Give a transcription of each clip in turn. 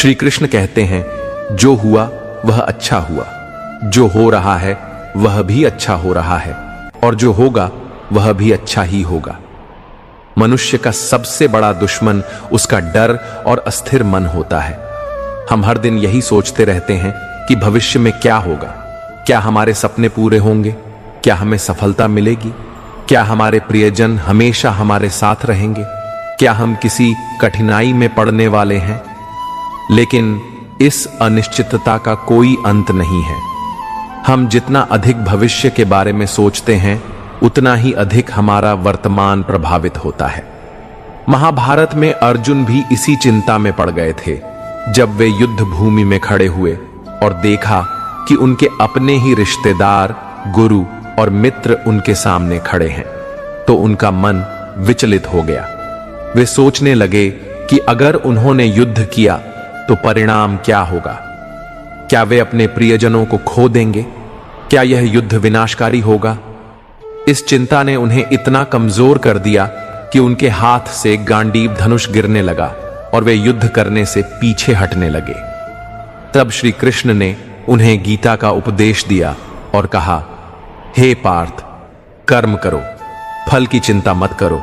श्री कृष्ण कहते हैं, जो हुआ वह अच्छा हुआ, जो हो रहा है वह भी अच्छा हो रहा है, और जो होगा वह भी अच्छा ही होगा। मनुष्य का सबसे बड़ा दुश्मन उसका डर और अस्थिर मन होता है। हम हर दिन यही सोचते रहते हैं कि भविष्य में क्या होगा, क्या हमारे सपने पूरे होंगे, क्या हमें सफलता मिलेगी, क्या हमारे प्रियजन हमेशा हमारे साथ रहेंगे, क्या हम किसी कठिनाई में पड़ने वाले हैं। लेकिन इस अनिश्चितता का कोई अंत नहीं है। हम जितना अधिक भविष्य के बारे में सोचते हैं, उतना ही अधिक हमारा वर्तमान प्रभावित होता है। महाभारत में अर्जुन भी इसी चिंता में पड़ गए थे जब वे युद्ध भूमि में खड़े हुए और देखा कि उनके अपने ही रिश्तेदार, गुरु और मित्र उनके सामने खड़े हैं, तो उनका मन विचलित हो गया। वे सोचने लगे कि अगर उन्होंने युद्ध किया तो परिणाम क्या होगा। क्या वे अपने प्रियजनों को खो देंगे? क्या यह युद्ध विनाशकारी होगा? इस चिंता ने उन्हें इतना कमजोर कर दिया कि उनके हाथ से गांडीव धनुष गिरने लगा और वे युद्ध करने से पीछे हटने लगे। तब श्री कृष्ण ने उन्हें गीता का उपदेश दिया और कहा, हे पार्थ, कर्म करो, फल की चिंता मत करो।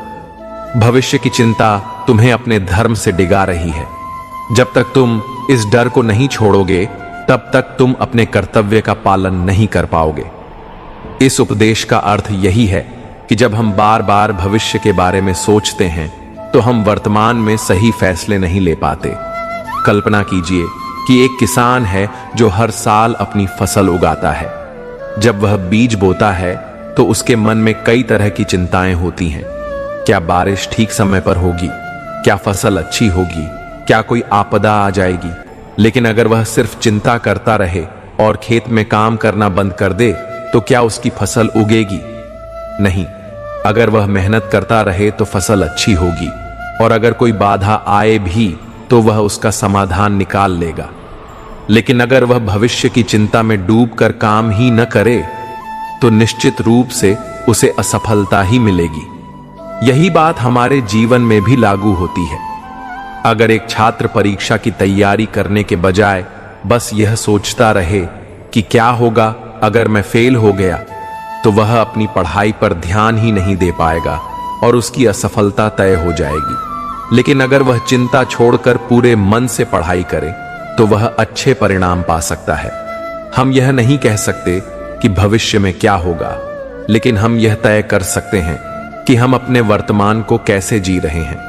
भविष्य की चिंता तुम्हें अपने धर्म से डिगा रही है। जब तक तुम इस डर को नहीं छोड़ोगे, तब तक तुम अपने कर्तव्य का पालन नहीं कर पाओगे। इस उपदेश का अर्थ यही है कि जब हम बार बार भविष्य के बारे में सोचते हैं, तो हम वर्तमान में सही फैसले नहीं ले पाते। कल्पना कीजिए कि एक किसान है जो हर साल अपनी फसल उगाता है। जब वह बीज बोता है तो उसके मन में कई तरह की चिंताएं होती हैं। क्या बारिश ठीक समय पर होगी? क्या फसल अच्छी होगी? क्या कोई आपदा आ जाएगी? लेकिन अगर वह सिर्फ चिंता करता रहे और खेत में काम करना बंद कर दे, तो क्या उसकी फसल उगेगी? नहीं। अगर वह मेहनत करता रहे तो फसल अच्छी होगी, और अगर कोई बाधा आए भी तो वह उसका समाधान निकाल लेगा। लेकिन अगर वह भविष्य की चिंता में डूबकर काम ही न करे, तो निश्चित रूप से उसे असफलता ही मिलेगी। यही बात हमारे जीवन में भी लागू होती है। अगर एक छात्र परीक्षा की तैयारी करने के बजाय बस यह सोचता रहे कि क्या होगा अगर मैं फेल हो गया, तो वह अपनी पढ़ाई पर ध्यान ही नहीं दे पाएगा और उसकी असफलता तय हो जाएगी। लेकिन अगर वह चिंता छोड़कर पूरे मन से पढ़ाई करे, तो वह अच्छे परिणाम पा सकता है। हम यह नहीं कह सकते कि भविष्य में क्या होगा, लेकिन हम यह तय कर सकते हैं कि हम अपने वर्तमान को कैसे जी रहे हैं।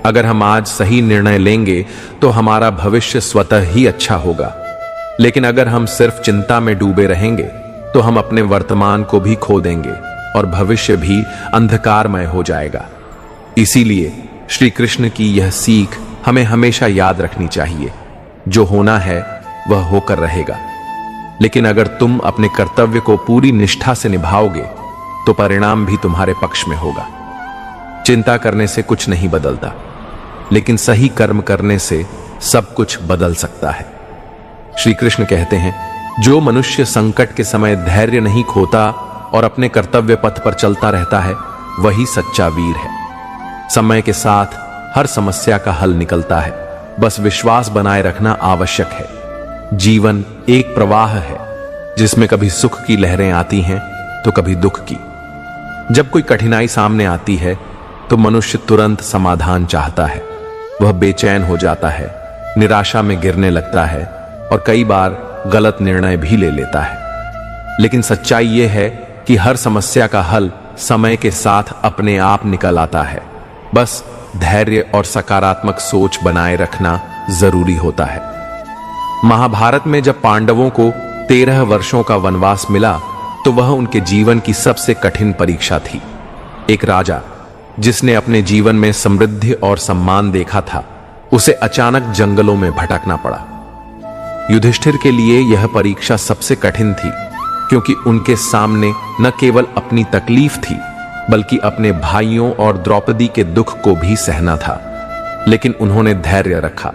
अगर हम आज सही निर्णय लेंगे तो हमारा भविष्य स्वतः ही अच्छा होगा। लेकिन अगर हम सिर्फ चिंता में डूबे रहेंगे, तो हम अपने वर्तमान को भी खो देंगे और भविष्य भी अंधकारमय हो जाएगा। इसीलिए श्री कृष्ण की यह सीख हमें हमेशा याद रखनी चाहिए, जो होना है वह होकर रहेगा। लेकिन अगर तुम अपने कर्तव्य को पूरी निष्ठा से निभाओगे, तो परिणाम भी तुम्हारे पक्ष में होगा। चिंता करने से कुछ नहीं बदलता, लेकिन सही कर्म करने से सब कुछ बदल सकता है। श्री कृष्ण कहते हैं, जो मनुष्य संकट के समय धैर्य नहीं खोता और अपने कर्तव्य पथ पर चलता रहता है, वही सच्चा वीर है। समय के साथ हर समस्या का हल निकलता है, बस विश्वास बनाए रखना आवश्यक है। जीवन एक प्रवाह है, जिसमें कभी सुख की लहरें आती हैं तो कभी दुख की। जब कोई कठिनाई सामने आती है, तो मनुष्य तुरंत समाधान चाहता है। वह बेचैन हो जाता है, निराशा में गिरने लगता है और कई बार गलत निर्णय भी ले लेता है। लेकिन सच्चाई यह है कि हर समस्या का हल समय के साथ अपने आप निकल आता है। बस धैर्य और सकारात्मक सोच बनाए रखना जरूरी होता है। महाभारत में जब पांडवों को 13 वर्षों का वनवास मिला, तो वह उनके जीवन की सबसे कठिन परीक्षा थी। एक राजा जिसने अपने जीवन में समृद्धि और सम्मान देखा था, उसे अचानक जंगलों में भटकना पड़ा। युधिष्ठिर के लिए यह परीक्षा सबसे कठिन थी, क्योंकि उनके सामने न केवल अपनी तकलीफ थी, बल्कि अपने भाइयों और द्रौपदी के दुख को भी सहना था। लेकिन उन्होंने धैर्य रखा।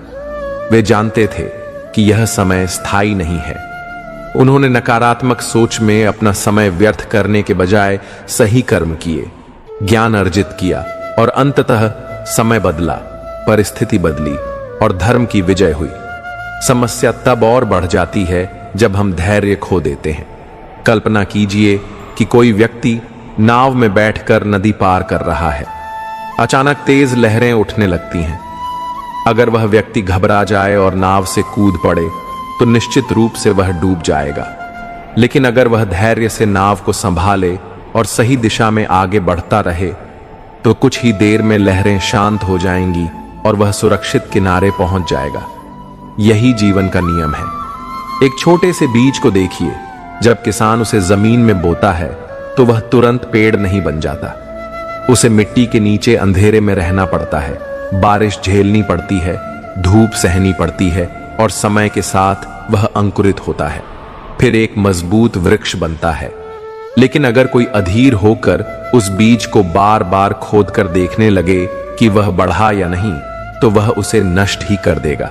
वे जानते थे कि यह समय स्थायी नहीं है। उन्होंने नकारात्मक सोच में अपना समय व्यर्थ करने के बजाय सही कर्म किए, ज्ञान अर्जित किया और अंततः समय बदला, परिस्थिति बदली और धर्म की विजय हुई। समस्या तब और बढ़ जाती है जब हम धैर्य खो देते हैं। कल्पना कीजिए कि कोई व्यक्ति नाव में बैठकर नदी पार कर रहा है। अचानक तेज लहरें उठने लगती हैं। अगर वह व्यक्ति घबरा जाए और नाव से कूद पड़े तो निश्चित रूप से वह डूब जाएगा। लेकिन अगर वह धैर्य से नाव को संभाले और सही दिशा में आगे बढ़ता रहे तो कुछ ही देर में लहरें शांत हो जाएंगी और वह सुरक्षित किनारे पहुंच जाएगा। यही जीवन का नियम है। एक छोटे से बीज को देखिए, जब किसान उसे जमीन में बोता है तो वह तुरंत पेड़ नहीं बन जाता। उसे मिट्टी के नीचे अंधेरे में रहना पड़ता है, बारिश झेलनी पड़ती है, धूप सहनी पड़ती है और समय के साथ वह अंकुरित होता है, फिर एक मजबूत वृक्ष बनता है। लेकिन अगर कोई अधीर होकर उस बीज को बार बार खोदकर देखने लगे कि वह बढ़ा या नहीं, तो वह उसे नष्ट ही कर देगा।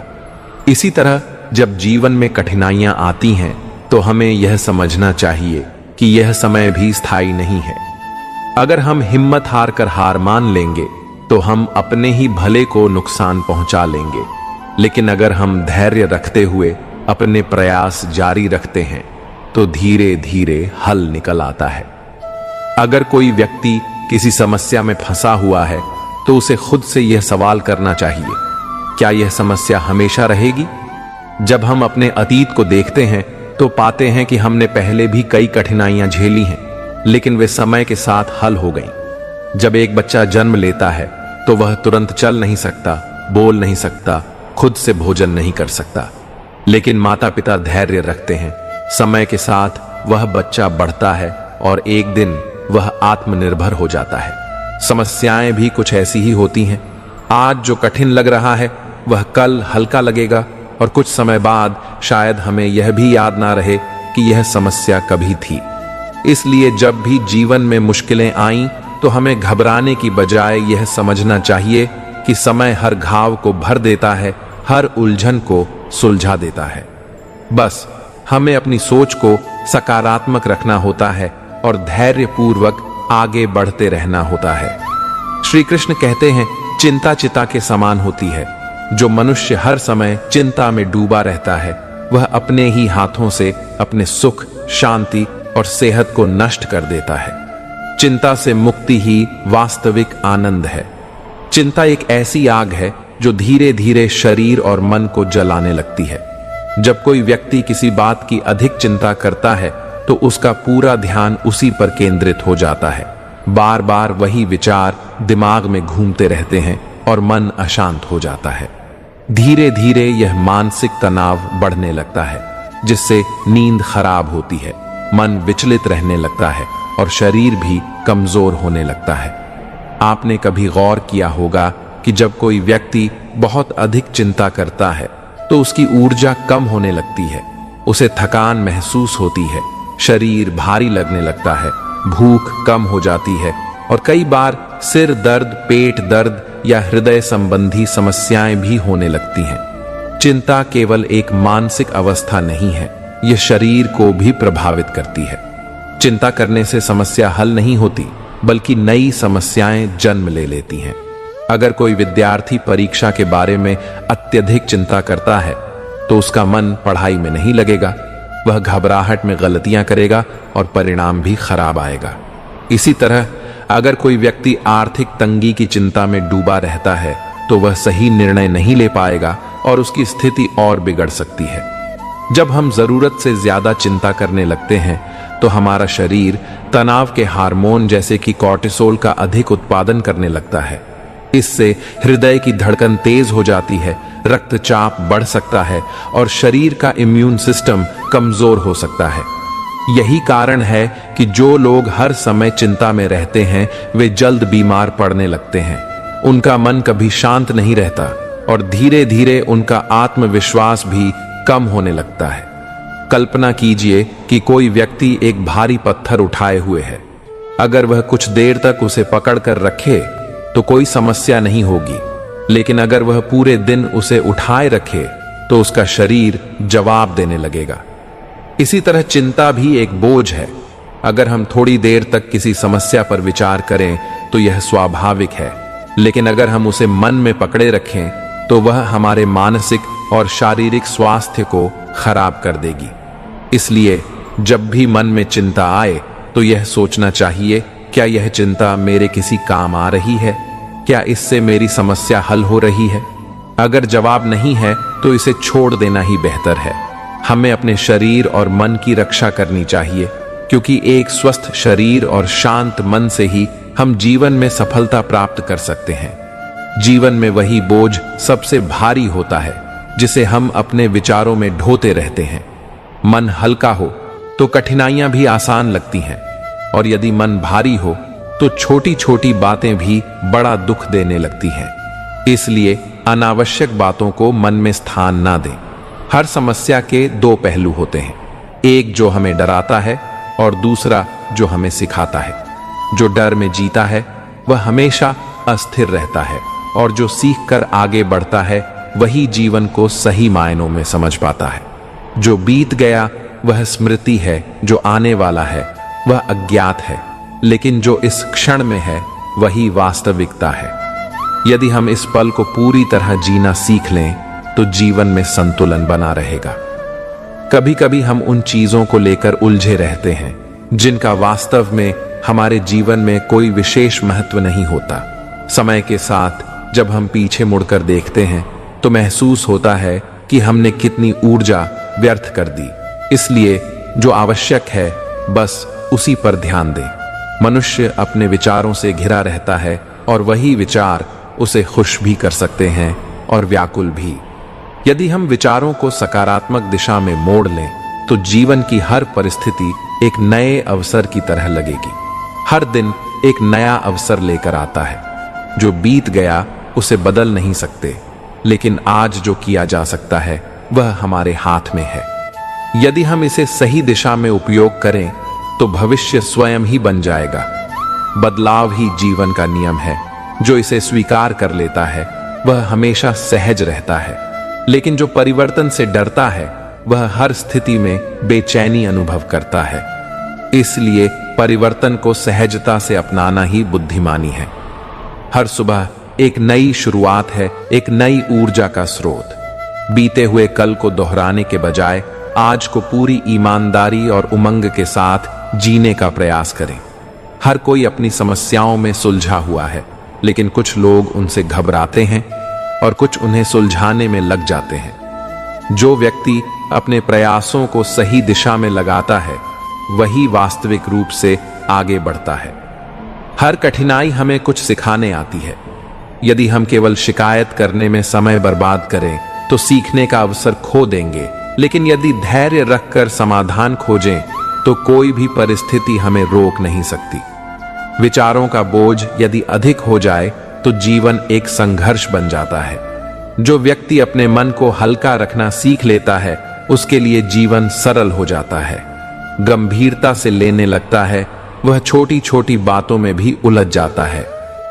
इसी तरह जब जीवन में कठिनाइयां आती हैं तो हमें यह समझना चाहिए कि यह समय भी स्थायी नहीं है। अगर हम हिम्मत हार कर हार मान लेंगे तो हम अपने ही भले को नुकसान पहुंचा लेंगे। लेकिन अगर हम धैर्य रखते हुए अपने प्रयास जारी रखते हैं तो धीरे धीरे हल निकल आता है। अगर कोई व्यक्ति किसी समस्या में फंसा हुआ है तो उसे खुद से यह सवाल करना चाहिए, क्या यह समस्या हमेशा रहेगी? जब हम अपने अतीत को देखते हैं तो पाते हैं कि हमने पहले भी कई कठिनाइयां झेली हैं, लेकिन वे समय के साथ हल हो गईं। जब एक बच्चा जन्म लेता है तो वह तुरंत चल नहीं सकता, बोल नहीं सकता, खुद से भोजन नहीं कर सकता। लेकिन माता पिता धैर्य रखते हैं। समय के साथ वह बच्चा बढ़ता है और एक दिन वह आत्मनिर्भर हो जाता है। समस्याएं भी कुछ ऐसी ही होती हैं। आज जो कठिन लग रहा है वह कल हल्का लगेगा और कुछ समय बाद शायद हमें यह भी याद ना रहे कि यह समस्या कभी थी। इसलिए जब भी जीवन में मुश्किलें आईं तो हमें घबराने की बजाय यह समझना चाहिए कि समय हर घाव को भर देता है, हर उलझन को सुलझा देता है। बस हमें अपनी सोच को सकारात्मक रखना होता है और धैर्यपूर्वक आगे बढ़ते रहना होता है। श्री कृष्ण कहते हैं, चिंता चिता के समान होती है। जो मनुष्य हर समय चिंता में डूबा रहता है वह अपने ही हाथों से अपने सुख, शांति और सेहत को नष्ट कर देता है। चिंता से मुक्ति ही वास्तविक आनंद है। चिंता एक ऐसी आग है जो धीरे धीरे शरीर और मन को जलाने लगती है। जब कोई व्यक्ति किसी बात की अधिक चिंता करता है तो उसका पूरा ध्यान उसी पर केंद्रित हो जाता है। बार बार वही विचार दिमाग में घूमते रहते हैं और मन अशांत हो जाता है। धीरे धीरे यह मानसिक तनाव बढ़ने लगता है, जिससे नींद खराब होती है, मन विचलित रहने लगता है और शरीर भी कमजोर होने लगता है। आपने कभी गौर किया होगा कि जब कोई व्यक्ति बहुत अधिक चिंता करता है तो उसकी ऊर्जा कम होने लगती है, उसे थकान महसूस होती है, शरीर भारी लगने लगता है, भूख कम हो जाती है और कई बार सिर दर्द, पेट दर्द या हृदय संबंधी समस्याएं भी होने लगती हैं। चिंता केवल एक मानसिक अवस्था नहीं है, यह शरीर को भी प्रभावित करती है। चिंता करने से समस्या हल नहीं होती, बल्कि नई समस्याएं जन्म ले लेती हैं। अगर कोई विद्यार्थी परीक्षा के बारे में अत्यधिक चिंता करता है तो उसका मन पढ़ाई में नहीं लगेगा, वह घबराहट में गलतियां करेगा और परिणाम भी खराब आएगा। इसी तरह अगर कोई व्यक्ति आर्थिक तंगी की चिंता में डूबा रहता है तो वह सही निर्णय नहीं ले पाएगा और उसकी स्थिति और बिगड़ सकती है। जब हम जरूरत से ज्यादा चिंता करने लगते हैं तो हमारा शरीर तनाव के हार्मोन जैसे कि कॉर्टिसोल का अधिक उत्पादन करने लगता है। इससे हृदय की धड़कन तेज हो जाती है, रक्तचाप बढ़ सकता है और शरीर का इम्यून सिस्टम कमजोर हो सकता है। यही कारण है कि जो लोग हर समय चिंता में रहते हैं वे जल्द बीमार पड़ने लगते हैं। उनका मन कभी शांत नहीं रहता और धीरे धीरे उनका आत्मविश्वास भी कम होने लगता है। कल्पना कीजिए कि कोई व्यक्ति एक भारी पत्थर उठाए हुए है। अगर वह कुछ देर तक उसे पकड़ कर रखे तो कोई समस्या नहीं होगी, लेकिन अगर वह पूरे दिन उसे उठाए रखे तो उसका शरीर जवाब देने लगेगा। इसी तरह चिंता भी एक बोझ है। अगर हम थोड़ी देर तक किसी समस्या पर विचार करें तो यह स्वाभाविक है, लेकिन अगर हम उसे मन में पकड़े रखें तो वह हमारे मानसिक और शारीरिक स्वास्थ्य को खराब कर देगी। इसलिए जब भी मन में चिंता आए तो यह सोचना चाहिए, क्या यह चिंता मेरे किसी काम आ रही है? क्या इससे मेरी समस्या हल हो रही है? अगर जवाब नहीं है तो इसे छोड़ देना ही बेहतर है। हमें अपने शरीर और मन की रक्षा करनी चाहिए, क्योंकि एक स्वस्थ शरीर और शांत मन से ही हम जीवन में सफलता प्राप्त कर सकते हैं। जीवन में वही बोझ सबसे भारी होता है जिसे हम अपने विचारों में ढोते रहते हैं। मन हल्का हो तो कठिनाइयां भी आसान लगती हैं, और यदि मन भारी हो तो छोटी छोटी बातें भी बड़ा दुख देने लगती हैं। इसलिए अनावश्यक बातों को मन में स्थान ना दें। हर समस्या के दो पहलू होते हैं, एक जो हमें डराता है और दूसरा जो हमें सिखाता है। जो डर में जीता है वह हमेशा अस्थिर रहता है, और जो सीख कर आगे बढ़ता है वही जीवन को सही मायनों में समझ पाता है। जो बीत गया वह स्मृति है, जो आने वाला है वह अज्ञात है, लेकिन जो इस क्षण में है वही वास्तविकता है। यदि हम इस पल को पूरी तरह जीना सीख लें तो जीवन में संतुलन बना रहेगा। कभी कभी हम उन चीजों को लेकर उलझे रहते हैं जिनका वास्तव में हमारे जीवन में कोई विशेष महत्व नहीं होता। समय के साथ जब हम पीछे मुड़कर देखते हैं तो महसूस होता है कि हमने कितनी ऊर्जा व्यर्थ कर दी। इसलिए जो आवश्यक है बस उसी पर ध्यान दें। मनुष्य अपने विचारों से घिरा रहता है, और वही विचार उसे खुश भी कर सकते हैं और व्याकुल भी। यदि हम विचारों को सकारात्मक दिशा में मोड़ लें तो जीवन की हर परिस्थिति एक नए अवसर की तरह लगेगी। हर दिन एक नया अवसर लेकर आता है। जो बीत गया उसे बदल नहीं सकते, लेकिन आज जो किया जा सकता है वह हमारे हाथ में है। यदि हम इसे सही दिशा में उपयोग करें तो भविष्य स्वयं ही बन जाएगा। बदलाव ही जीवन का नियम है। जो इसे स्वीकार कर लेता है वह हमेशा सहज रहता है, लेकिन जो परिवर्तन से डरता है वह हर स्थिति में बेचैनी अनुभव करता है। इसलिए परिवर्तन को सहजता से अपनाना ही बुद्धिमानी है। हर सुबह एक नई शुरुआत है, एक नई ऊर्जा का स्रोत। बीते हुए कल को दोहराने के बजाय आज को पूरी ईमानदारी और उमंग के साथ जीने का प्रयास करें। हर कोई अपनी समस्याओं में सुलझा हुआ है, लेकिन कुछ लोग उनसे घबराते हैं और कुछ उन्हें सुलझाने में लग जाते हैं। जो व्यक्ति अपने प्रयासों को सही दिशा में लगाता है वही वास्तविक रूप से आगे बढ़ता है। हर कठिनाई हमें कुछ सिखाने आती है। यदि हम केवल शिकायत करने में समय बर्बाद करें तो सीखने का अवसर खो देंगे, लेकिन यदि धैर्य रखकर समाधान खोजें तो कोई भी परिस्थिति हमें रोक नहीं सकती। विचारों का बोझ यदि अधिक हो जाए तो जीवन एक संघर्ष बन जाता है। जो व्यक्ति अपने मन को हल्का रखना सीख लेता है उसके लिए जीवन सरल हो जाता है। गंभीरता से लेने लगता है वह छोटी छोटी बातों में भी उलझ जाता है।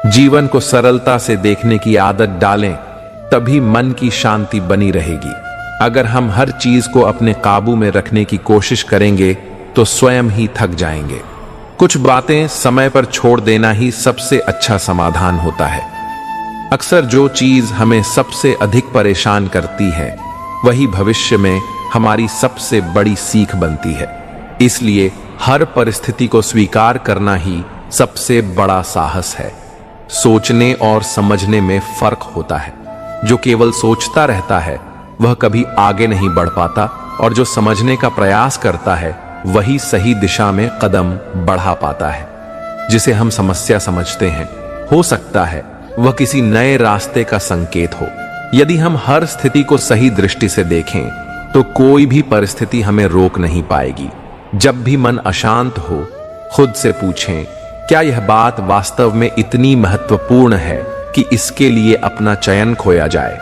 जीवन को सरलता से देखने की आदत डालें, तभी मन की शांति बनी रहेगी। अगर हम हर चीज को अपने काबू में रखने की कोशिश करेंगे तो स्वयं ही थक जाएंगे। कुछ बातें समय पर छोड़ देना ही सबसे अच्छा समाधान होता है। अक्सर जो चीज हमें सबसे अधिक परेशान करती है वही भविष्य में हमारी सबसे बड़ी सीख बनती है। इसलिए हर परिस्थिति को स्वीकार करना ही सबसे बड़ा साहस है। सोचने और समझने में फर्क होता है। जो केवल सोचता रहता है वह कभी आगे नहीं बढ़ पाता, और जो समझने का प्रयास करता है वही सही दिशा में कदम बढ़ा पाता है। जिसे हम समस्या समझते हैं हो सकता है वह किसी नए रास्ते का संकेत हो। यदि हम हर स्थिति को सही दृष्टि से देखें तो कोई भी परिस्थिति हमें रोक नहीं पाएगी। जब भी मन अशांत हो, खुद से पूछें, क्या यह बात वास्तव में इतनी महत्वपूर्ण है कि इसके लिए अपना चयन खोया जाए?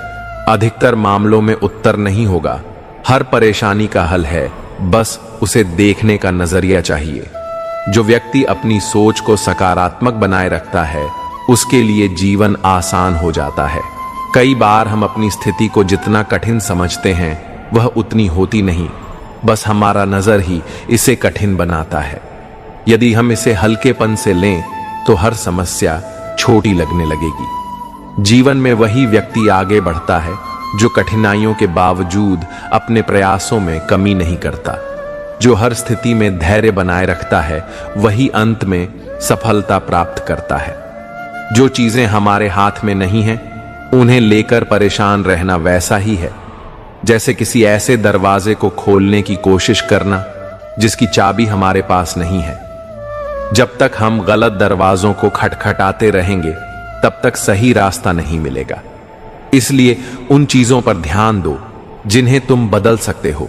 अधिकतर मामलों में उत्तर नहीं होगा। हर परेशानी का हल है, बस उसे देखने का नजरिया चाहिए। जो व्यक्ति अपनी सोच को सकारात्मक बनाए रखता है उसके लिए जीवन आसान हो जाता है। कई बार हम अपनी स्थिति को जितना कठिन समझते हैं वह उतनी होती नहीं, बस हमारा नजर ही इसे कठिन बनाता है। यदि हम इसे हल्केपन से लें तो हर समस्या छोटी लगने लगेगी। जीवन में वही व्यक्ति आगे बढ़ता है जो कठिनाइयों के बावजूद अपने प्रयासों में कमी नहीं करता, जो हर स्थिति में धैर्य बनाए रखता है, वही अंत में सफलता प्राप्त करता है। जो चीजें हमारे हाथ में नहीं हैं, उन्हें लेकर परेशान रहना वैसा ही है जैसे किसी ऐसे दरवाजे को खोलने की कोशिश करना जिसकी चाबी हमारे पास नहीं है। जब तक हम गलत दरवाजों को खटखटाते रहेंगे, तब तक सही रास्ता नहीं मिलेगा। इसलिए उन चीजों पर ध्यान दो जिन्हें तुम बदल सकते हो,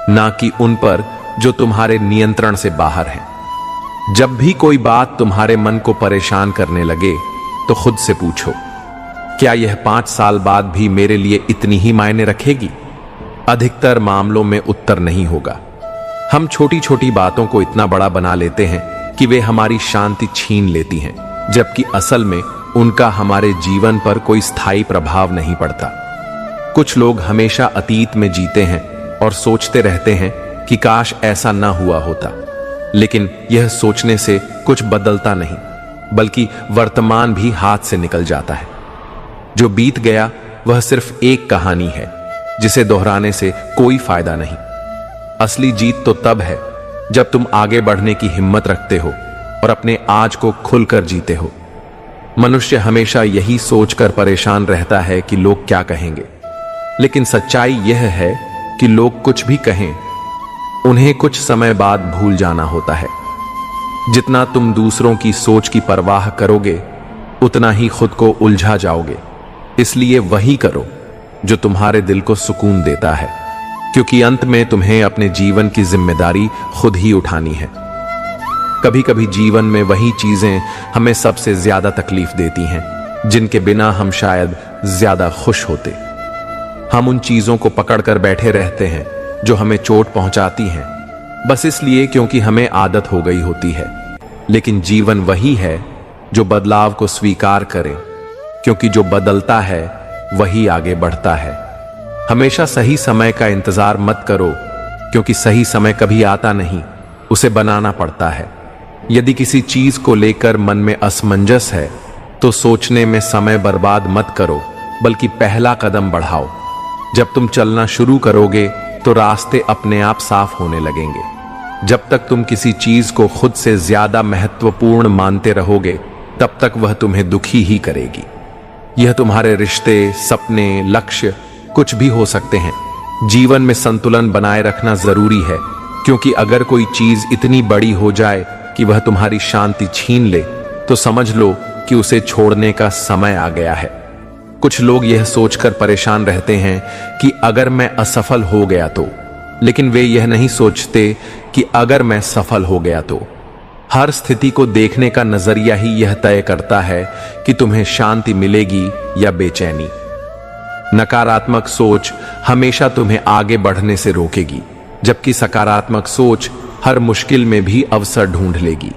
ना कि उन पर जो तुम्हारे नियंत्रण से बाहर हैं। जब भी कोई बात तुम्हारे मन को परेशान करने लगे, तो खुद से पूछो, क्या यह 5 साल बाद भी मेरे लिए इतनी ही मायने रखेगी? अधिकतर मामलों में उत्तर नहीं होगा। हम छोटी छोटी बातों को इतना बड़ा बना लेते हैं कि वे हमारी शांति छीन लेती हैं, जबकि असल में उनका हमारे जीवन पर कोई स्थायी प्रभाव नहीं पड़ता। कुछ लोग हमेशा अतीत में जीते हैं और सोचते रहते हैं कि काश ऐसा ना हुआ होता, लेकिन यह सोचने से कुछ बदलता नहीं, बल्कि वर्तमान भी हाथ से निकल जाता है। जो बीत गया वह सिर्फ एक कहानी है जिसे दोहराने से कोई फायदा नहीं। असली जीत तो तब है जब तुम आगे बढ़ने की हिम्मत रखते हो और अपने आज को खुलकर जीते हो। मनुष्य हमेशा यही सोचकर परेशान रहता है कि लोग क्या कहेंगे, लेकिन सच्चाई यह है कि लोग कुछ भी कहें, उन्हें कुछ समय बाद भूल जाना होता है। जितना तुम दूसरों की सोच की परवाह करोगे, उतना ही खुद को उलझा जाओगे। इसलिए वही करो जो तुम्हारे दिल को सुकून देता है, क्योंकि अंत में तुम्हें अपने जीवन की जिम्मेदारी खुद ही उठानी है। कभी कभी जीवन में वही चीजें हमें सबसे ज्यादा तकलीफ देती हैं जिनके बिना हम शायद ज्यादा खुश होते। हम उन चीजों को पकड़कर बैठे रहते हैं जो हमें चोट पहुंचाती हैं, बस इसलिए क्योंकि हमें आदत हो गई होती है। लेकिन जीवन वही है जो बदलाव को स्वीकार करे, क्योंकि जो बदलता है वही आगे बढ़ता है। हमेशा सही समय का इंतजार मत करो, क्योंकि सही समय कभी आता नहीं, उसे बनाना पड़ता है। यदि किसी चीज को लेकर मन में असमंजस है, तो सोचने में समय बर्बाद मत करो, बल्कि पहला कदम बढ़ाओ। जब तुम चलना शुरू करोगे तो रास्ते अपने आप साफ होने लगेंगे। जब तक तुम किसी चीज को खुद से ज्यादा महत्वपूर्ण मानते रहोगे, तब तक वह तुम्हें दुखी ही करेगी। यह तुम्हारे रिश्ते, सपने, लक्ष्य कुछ भी हो सकते हैं। जीवन में संतुलन बनाए रखना जरूरी है, क्योंकि अगर कोई चीज इतनी बड़ी हो जाए कि वह तुम्हारी शांति छीन ले, तो समझ लो कि उसे छोड़ने का समय आ गया है। कुछ लोग यह सोचकर परेशान रहते हैं कि अगर मैं असफल हो गया तो, लेकिन वे यह नहीं सोचते कि अगर मैं सफल हो गया तो। हर स्थिति को देखने का नजरिया ही यह तय करता है कि तुम्हें शांति मिलेगी या बेचैनी। नकारात्मक सोच हमेशा तुम्हें आगे बढ़ने से रोकेगी, जबकि सकारात्मक सोच हर मुश्किल में भी अवसर ढूंढ लेगी।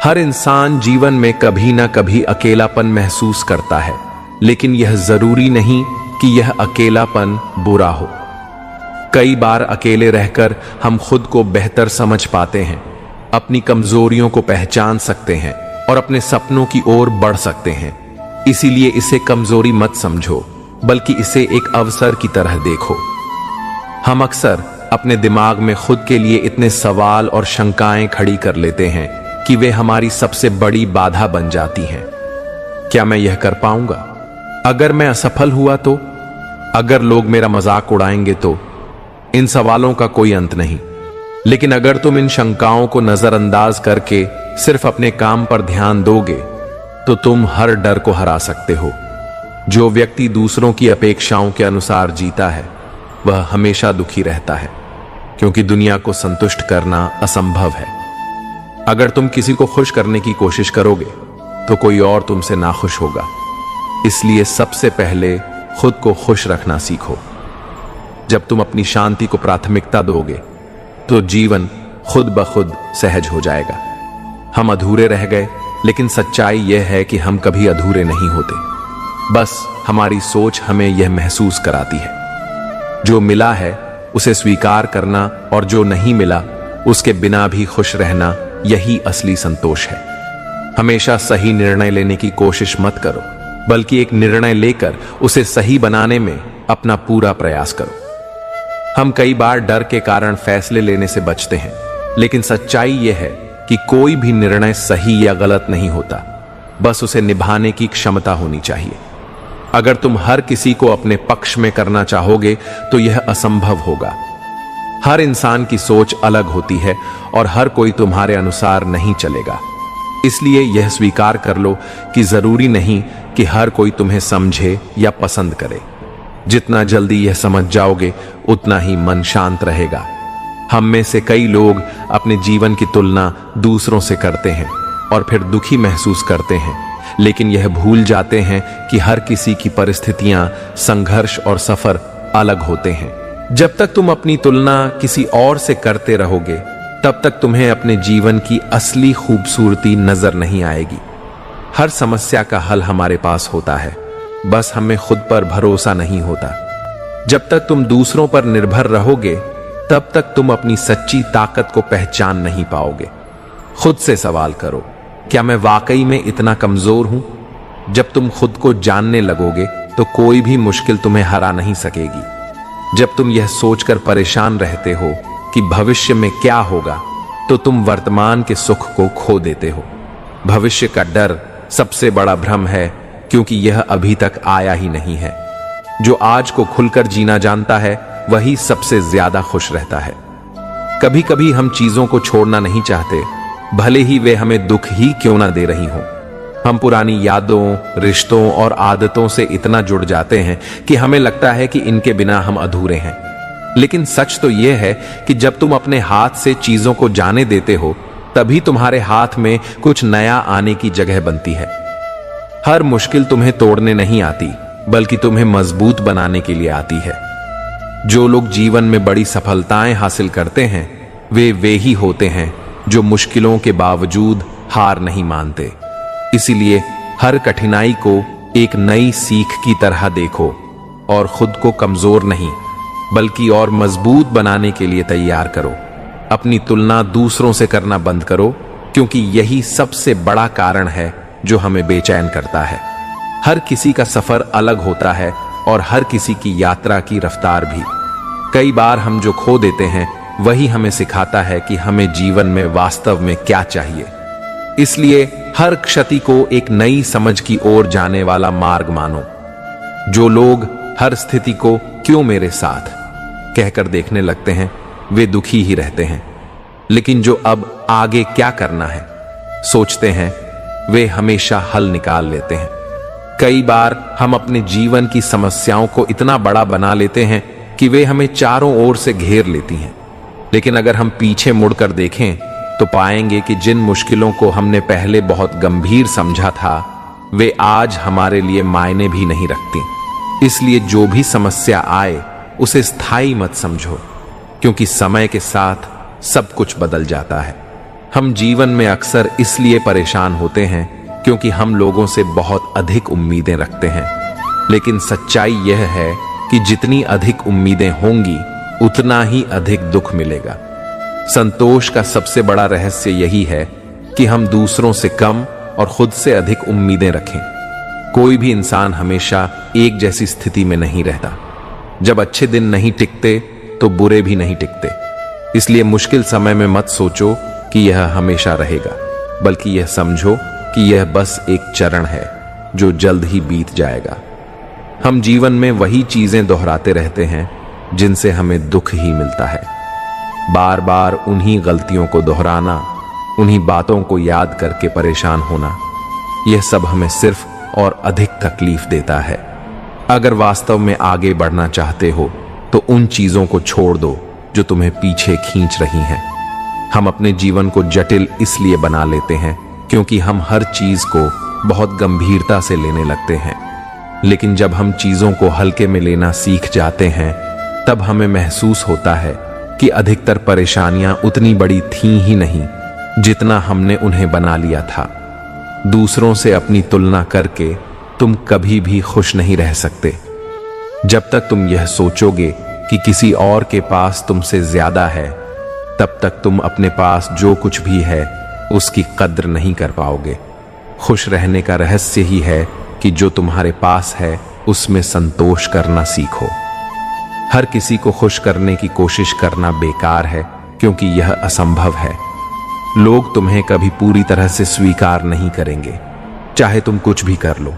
हर इंसान जीवन में कभी ना कभी अकेलापन महसूस करता है, लेकिन यह जरूरी नहीं कि यह अकेलापन बुरा हो। कई बार अकेले रहकर हम खुद को बेहतर समझ पाते हैं, अपनी कमजोरियों को पहचान सकते हैं और अपने सपनों की ओर बढ़ सकते हैं। इसीलिए इसे कमजोरी मत समझो, बल्कि इसे एक अवसर की तरह देखो। हम अक्सर अपने दिमाग में खुद के लिए इतने सवाल और शंकाएं खड़ी कर लेते हैं कि वे हमारी सबसे बड़ी बाधा बन जाती हैं। क्या मैं यह कर पाऊंगा? अगर मैं असफल हुआ तो? अगर लोग मेरा मजाक उड़ाएंगे तो? इन सवालों का कोई अंत नहीं। लेकिन अगर तुम इन शंकाओं को नजरअंदाज करके सिर्फ अपने काम पर ध्यान दोगे, तो तुम हर डर को हरा सकते हो। जो व्यक्ति दूसरों की अपेक्षाओं के अनुसार जीता है, वह हमेशा दुखी रहता है, क्योंकि दुनिया को संतुष्ट करना असंभव है। अगर तुम किसी को खुश करने की कोशिश करोगे, तो कोई और तुमसे नाखुश होगा। इसलिए सबसे पहले खुद को खुश रखना सीखो। जब तुम अपनी शांति को प्राथमिकता दोगे, तो जीवन खुद ब खुद सहज हो जाएगा। हम अधूरे रह गए, लेकिन सच्चाई यह है कि हम कभी अधूरे नहीं होते। बस हमारी सोच हमें यह महसूस कराती है। जो मिला है उसे स्वीकार करना, और जो नहीं मिला उसके बिना भी खुश रहना, यही असली संतोष है। हमेशा सही निर्णय लेने की कोशिश मत करो, बल्कि एक निर्णय लेकर उसे सही बनाने में अपना पूरा प्रयास करो। हम कई बार डर के कारण फैसले लेने से बचते हैं, लेकिन सच्चाई यह है कि कोई भी निर्णय सही या गलत नहीं होता, बस उसे निभाने की क्षमता होनी चाहिए। अगर तुम हर किसी को अपने पक्ष में करना चाहोगे तो यह असंभव होगा। हर इंसान की सोच अलग होती है और हर कोई तुम्हारे अनुसार नहीं चलेगा। इसलिए यह स्वीकार कर लो कि जरूरी नहीं कि हर कोई तुम्हें समझे या पसंद करे। जितना जल्दी यह समझ जाओगे उतना ही मन शांत रहेगा। हम में से कई लोग अपने जीवन की तुलना दूसरों से करते हैं और फिर दुखी महसूस करते हैं, लेकिन यह भूल जाते हैं कि हर किसी की परिस्थितियां, संघर्ष और सफर अलग होते हैं। जब तक तुम अपनी तुलना किसी और से करते रहोगे, तब तक तुम्हें अपने जीवन की असली खूबसूरती नजर नहीं आएगी। हर समस्या का हल हमारे पास होता है, बस हमें खुद पर भरोसा नहीं होता। जब तक तुम दूसरों पर निर्भर रहोगे, तब तक तुम अपनी सच्ची ताकत को पहचान नहीं पाओगे। खुद से सवाल करो, क्या मैं वाकई में इतना कमजोर हूं? जब तुम खुद को जानने लगोगे तो कोई भी मुश्किल तुम्हें हरा नहीं सकेगी। जब तुम यह सोचकर परेशान रहते हो कि भविष्य में क्या होगा, तो तुम वर्तमान के सुख को खो देते हो। भविष्य का डर सबसे बड़ा भ्रम है, क्योंकि यह अभी तक आया ही नहीं है। जो आज को खुलकर जीना जानता है, वही सबसे ज्यादा खुश रहता है। कभी कभी हम चीजों को छोड़ना नहीं चाहते, भले ही वे हमें दुख ही क्यों ना दे रही हों। हम पुरानी यादों, रिश्तों और आदतों से इतना जुड़ जाते हैं कि हमें लगता है कि इनके बिना हम अधूरे हैं। लेकिन सच तो यह है कि जब तुम अपने हाथ से चीजों को जाने देते हो, तभी तुम्हारे हाथ में कुछ नया आने की जगह बनती है। हर मुश्किल तुम्हें तोड़ने नहीं आती, बल्कि तुम्हें मजबूत बनाने के लिए आती है। जो लोग जीवन में बड़ी सफलताएं हासिल करते हैं, वे ही होते हैं जो मुश्किलों के बावजूद हार नहीं मानते। इसीलिए हर कठिनाई को एक नई सीख की तरह देखो और खुद को कमजोर नहीं, बल्कि और मजबूत बनाने के लिए तैयार करो। अपनी तुलना दूसरों से करना बंद करो, क्योंकि यही सबसे बड़ा कारण है जो हमें बेचैन करता है। हर किसी का सफर अलग होता है और हर किसी की यात्रा की रफ्तार भी। कई बार हम जो खो देते हैं, वही हमें सिखाता है कि हमें जीवन में वास्तव में क्या चाहिए। इसलिए हर क्षति को एक नई समझ की ओर जाने वाला मार्ग मानो। जो लोग हर स्थिति को क्यों मेरे साथ कहकर देखने लगते हैं, वे दुखी ही रहते हैं। लेकिन जो अब आगे क्या करना है सोचते हैं, वे हमेशा हल निकाल लेते हैं। कई बार हम अपने जीवन की समस्याओं को इतना बड़ा बना लेते हैं कि वे हमें चारों ओर से घेर लेती हैं। लेकिन अगर हम पीछे मुड़कर देखें, तो पाएंगे कि जिन मुश्किलों को हमने पहले बहुत गंभीर समझा था, वे आज हमारे लिए मायने भी नहीं रखती। इसलिए जो भी समस्या आए, उसे स्थायी मत समझो, क्योंकि समय के साथ सब कुछ बदल जाता है। हम जीवन में अक्सर इसलिए परेशान होते हैं क्योंकि हम लोगों से बहुत अधिक उम्मीदें रखते हैं। लेकिन सच्चाई यह है कि जितनी अधिक उम्मीदें होंगी, उतना ही अधिक दुख मिलेगा। संतोष का सबसे बड़ा रहस्य यही है कि हम दूसरों से कम और खुद से अधिक उम्मीदें रखें। कोई भी इंसान हमेशा एक जैसी स्थिति में नहीं रहता। जब अच्छे दिन नहीं टिकते, तो बुरे भी नहीं टिकते। इसलिए मुश्किल समय में मत सोचो कि यह हमेशा रहेगा, बल्कि यह समझो कि यह बस एक चरण है जो जल्द ही बीत जाएगा। हम जीवन में वही चीजें दोहराते रहते हैं जिनसे हमें दुख ही मिलता है। बार बार उन्हीं गलतियों को दोहराना, उन्हीं बातों को याद करके परेशान होना, यह सब हमें सिर्फ और अधिक तकलीफ देता है। अगर वास्तव में आगे बढ़ना चाहते हो, तो उन चीजों को छोड़ दो जो तुम्हें पीछे खींच रही हैं। हम अपने जीवन को जटिल इसलिए बना लेते हैं क्योंकि हम हर चीज को बहुत गंभीरता से लेने लगते हैं। लेकिन जब हम चीजों को हल्के में लेना सीख जाते हैं, तब हमें महसूस होता है कि अधिकतर परेशानियां उतनी बड़ी थीं ही नहीं जितना हमने उन्हें बना लिया था। दूसरों से अपनी तुलना करके तुम कभी भी खुश नहीं रह सकते। जब तक तुम यह सोचोगे कि किसी और के पास तुमसे ज्यादा है, तब तक तुम अपने पास जो कुछ भी है उसकी कद्र नहीं कर पाओगे। खुश रहने का रहस्य ही है कि जो तुम्हारे पास है उसमें संतोष करना सीखो। हर किसी को खुश करने की कोशिश करना बेकार है, क्योंकि यह असंभव है। लोग तुम्हें कभी पूरी तरह से स्वीकार नहीं करेंगे, चाहे तुम कुछ भी कर लो।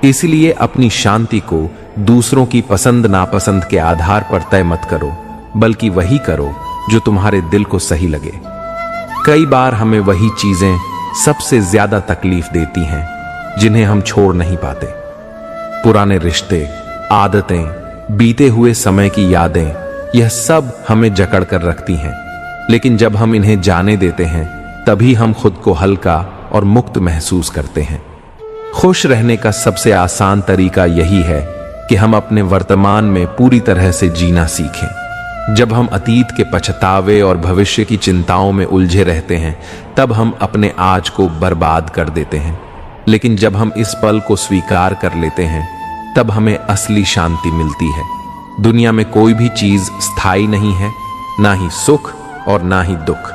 इसलिए अपनी शांति को दूसरों की पसंद नापसंद के आधार पर तय मत करो, बल्कि वही करो जो तुम्हारे दिल को सही लगे। कई बार हमें वही चीजें सबसे ज्यादा तकलीफ देती हैं जिन्हें हम छोड़ नहीं पाते। पुराने रिश्ते, आदतें, बीते हुए समय की यादें, यह सब हमें जकड़ कर रखती हैं। लेकिन जब हम इन्हें जाने देते हैं, तभी हम खुद को हल्का और मुक्त महसूस करते हैं। खुश रहने का सबसे आसान तरीका यही है कि हम अपने वर्तमान में पूरी तरह से जीना सीखें। जब हम अतीत के पछतावे और भविष्य की चिंताओं में उलझे रहते हैं, तब हम अपने आज को बर्बाद कर देते हैं। लेकिन जब हम इस पल को स्वीकार कर लेते हैं, तब हमें असली शांति मिलती है। दुनिया में कोई भी चीज स्थायी नहीं है, ना ही सुख और ना ही दुख।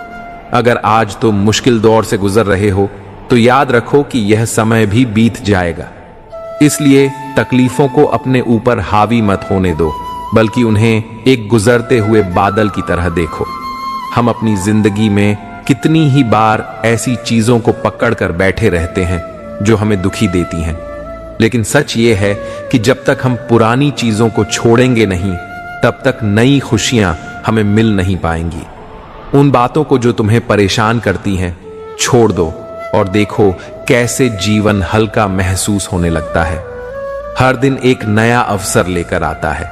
अगर आज तुम मुश्किल दौर से गुजर रहे हो, तो याद रखो कि यह समय भी बीत जाएगा। इसलिए तकलीफों को अपने ऊपर हावी मत होने दो, बल्कि उन्हें एक गुजरते हुए बादल की तरह देखो। हम अपनी जिंदगी में कितनी ही बार ऐसी चीजों को पकड़ कर बैठे रहते हैं जो हमें दुखी देती हैं। लेकिन सच ये है कि जब तक हम पुरानी चीजों को छोड़ेंगे नहीं, तब तक नई खुशियां हमें मिल नहीं पाएंगी। उन बातों को जो तुम्हें परेशान करती हैं, छोड़ दो और देखो कैसे जीवन हल्का महसूस होने लगता है। हर दिन एक नया अवसर लेकर आता है,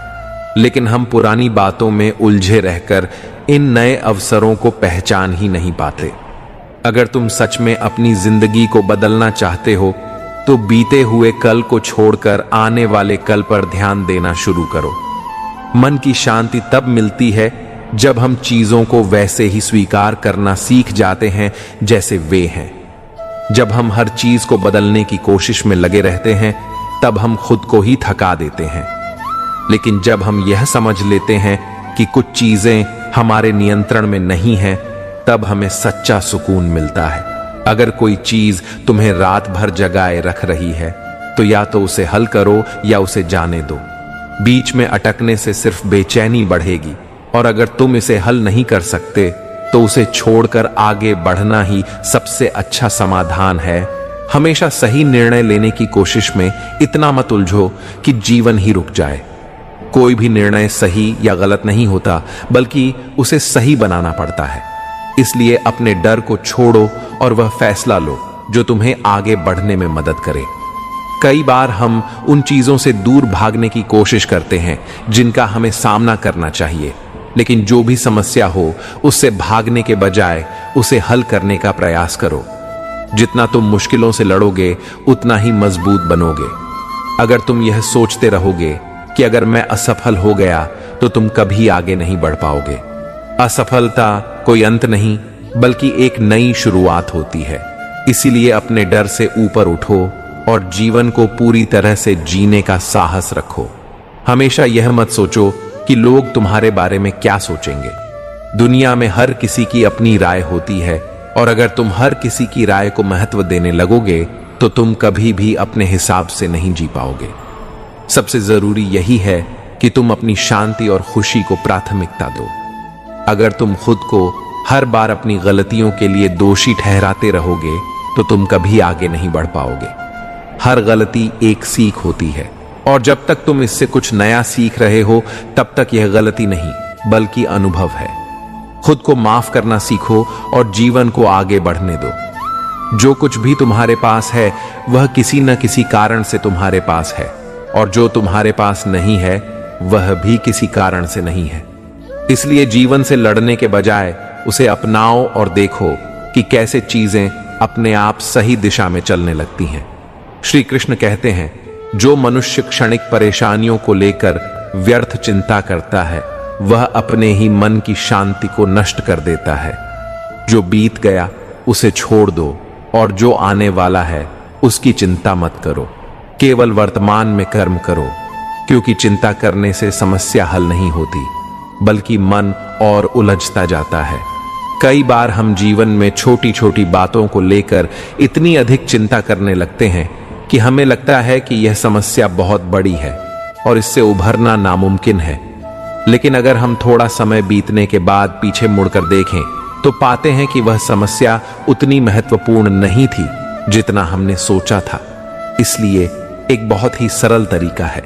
लेकिन हम पुरानी बातों में उलझे रहकर इन नए अवसरों को पहचान ही नहीं पाते। अगर तुम सच में अपनी जिंदगी को बदलना चाहते हो, तो बीते हुए कल को छोड़कर आने वाले कल पर ध्यान देना शुरू करो। मन की शांति तब मिलती है जब हम चीजों को वैसे ही स्वीकार करना सीख जाते हैं जैसे वे हैं। जब हम हर चीज को बदलने की कोशिश में लगे रहते हैं, तब हम खुद को ही थका देते हैं। लेकिन जब हम यह समझ लेते हैं कि कुछ चीजें हमारे नियंत्रण में नहीं हैं, तब हमें सच्चा सुकून मिलता है। अगर कोई चीज तुम्हें रात भर जगाए रख रही है, तो या तो उसे हल करो या उसे जाने दो। बीच में अटकने से सिर्फ बेचैनी बढ़ेगी, और अगर तुम इसे हल नहीं कर सकते, तो उसे छोड़कर आगे बढ़ना ही सबसे अच्छा समाधान है। हमेशा सही निर्णय लेने की कोशिश में इतना मत उलझो कि जीवन ही रुक जाए। कोई भी निर्णय सही या गलत नहीं होता, बल्कि उसे सही बनाना पड़ता है। इसलिए अपने डर को छोड़ो और वह फैसला लो जो तुम्हें आगे बढ़ने में मदद करे। कई बार हम उन चीजों से दूर भागने की कोशिश करते हैं जिनका हमें सामना करना चाहिए, लेकिन जो भी समस्या हो, उससे भागने के बजाय उसे हल करने का प्रयास करो। जितना तुम मुश्किलों से लड़ोगे, उतना ही मजबूत बनोगे। अगर तुम यह सोचते रहोगे कि अगर मैं असफल हो गया तो तुम कभी आगे नहीं बढ़ पाओगे। असफलता कोई अंत नहीं, बल्कि एक नई शुरुआत होती है। इसीलिए अपने डर से ऊपर उठो और जीवन को पूरी तरह से जीने का साहस रखो। हमेशा यह मत सोचो कि लोग तुम्हारे बारे में क्या सोचेंगे। दुनिया में हर किसी की अपनी राय होती है, और अगर तुम हर किसी की राय को महत्व देने लगोगे, तो तुम कभी भी अपने हिसाब से नहीं जी पाओगे। सबसे जरूरी यही है कि तुम अपनी शांति और खुशी को प्राथमिकता दो। अगर तुम खुद को हर बार अपनी गलतियों के लिए दोषी ठहराते रहोगे, तो तुम कभी आगे नहीं बढ़ पाओगे। हर गलती एक सीख होती है, और जब तक तुम इससे कुछ नया सीख रहे हो, तब तक यह गलती नहीं बल्कि अनुभव है। खुद को माफ करना सीखो और जीवन को आगे बढ़ने दो। जो कुछ भी तुम्हारे पास है, वह किसी न किसी कारण से तुम्हारे पास है, और जो तुम्हारे पास नहीं है, वह भी किसी कारण से नहीं है। इसलिए जीवन से लड़ने के बजाय उसे अपनाओ और देखो कि कैसे चीजें अपने आप सही दिशा में चलने लगती हैं। श्री कृष्ण कहते हैं, जो मनुष्य क्षणिक परेशानियों को लेकर व्यर्थ चिंता करता है, वह अपने ही मन की शांति को नष्ट कर देता है। जो बीत गया उसे छोड़ दो, और जो आने वाला है उसकी चिंता मत करो। केवल वर्तमान में कर्म करो, क्योंकि चिंता करने से समस्या हल नहीं होती, बल्कि मन और उलझता जाता है। कई बार हम जीवन में छोटी छोटी बातों को लेकर इतनी अधिक चिंता करने लगते हैं कि हमें लगता है कि यह समस्या बहुत बड़ी है और इससे उभरना नामुमकिन है। लेकिन अगर हम थोड़ा समय बीतने के बाद पीछे मुड़कर देखें तो पाते हैं कि वह समस्या उतनी महत्वपूर्ण नहीं थी जितना हमने सोचा था। इसलिए एक बहुत ही सरल तरीका है,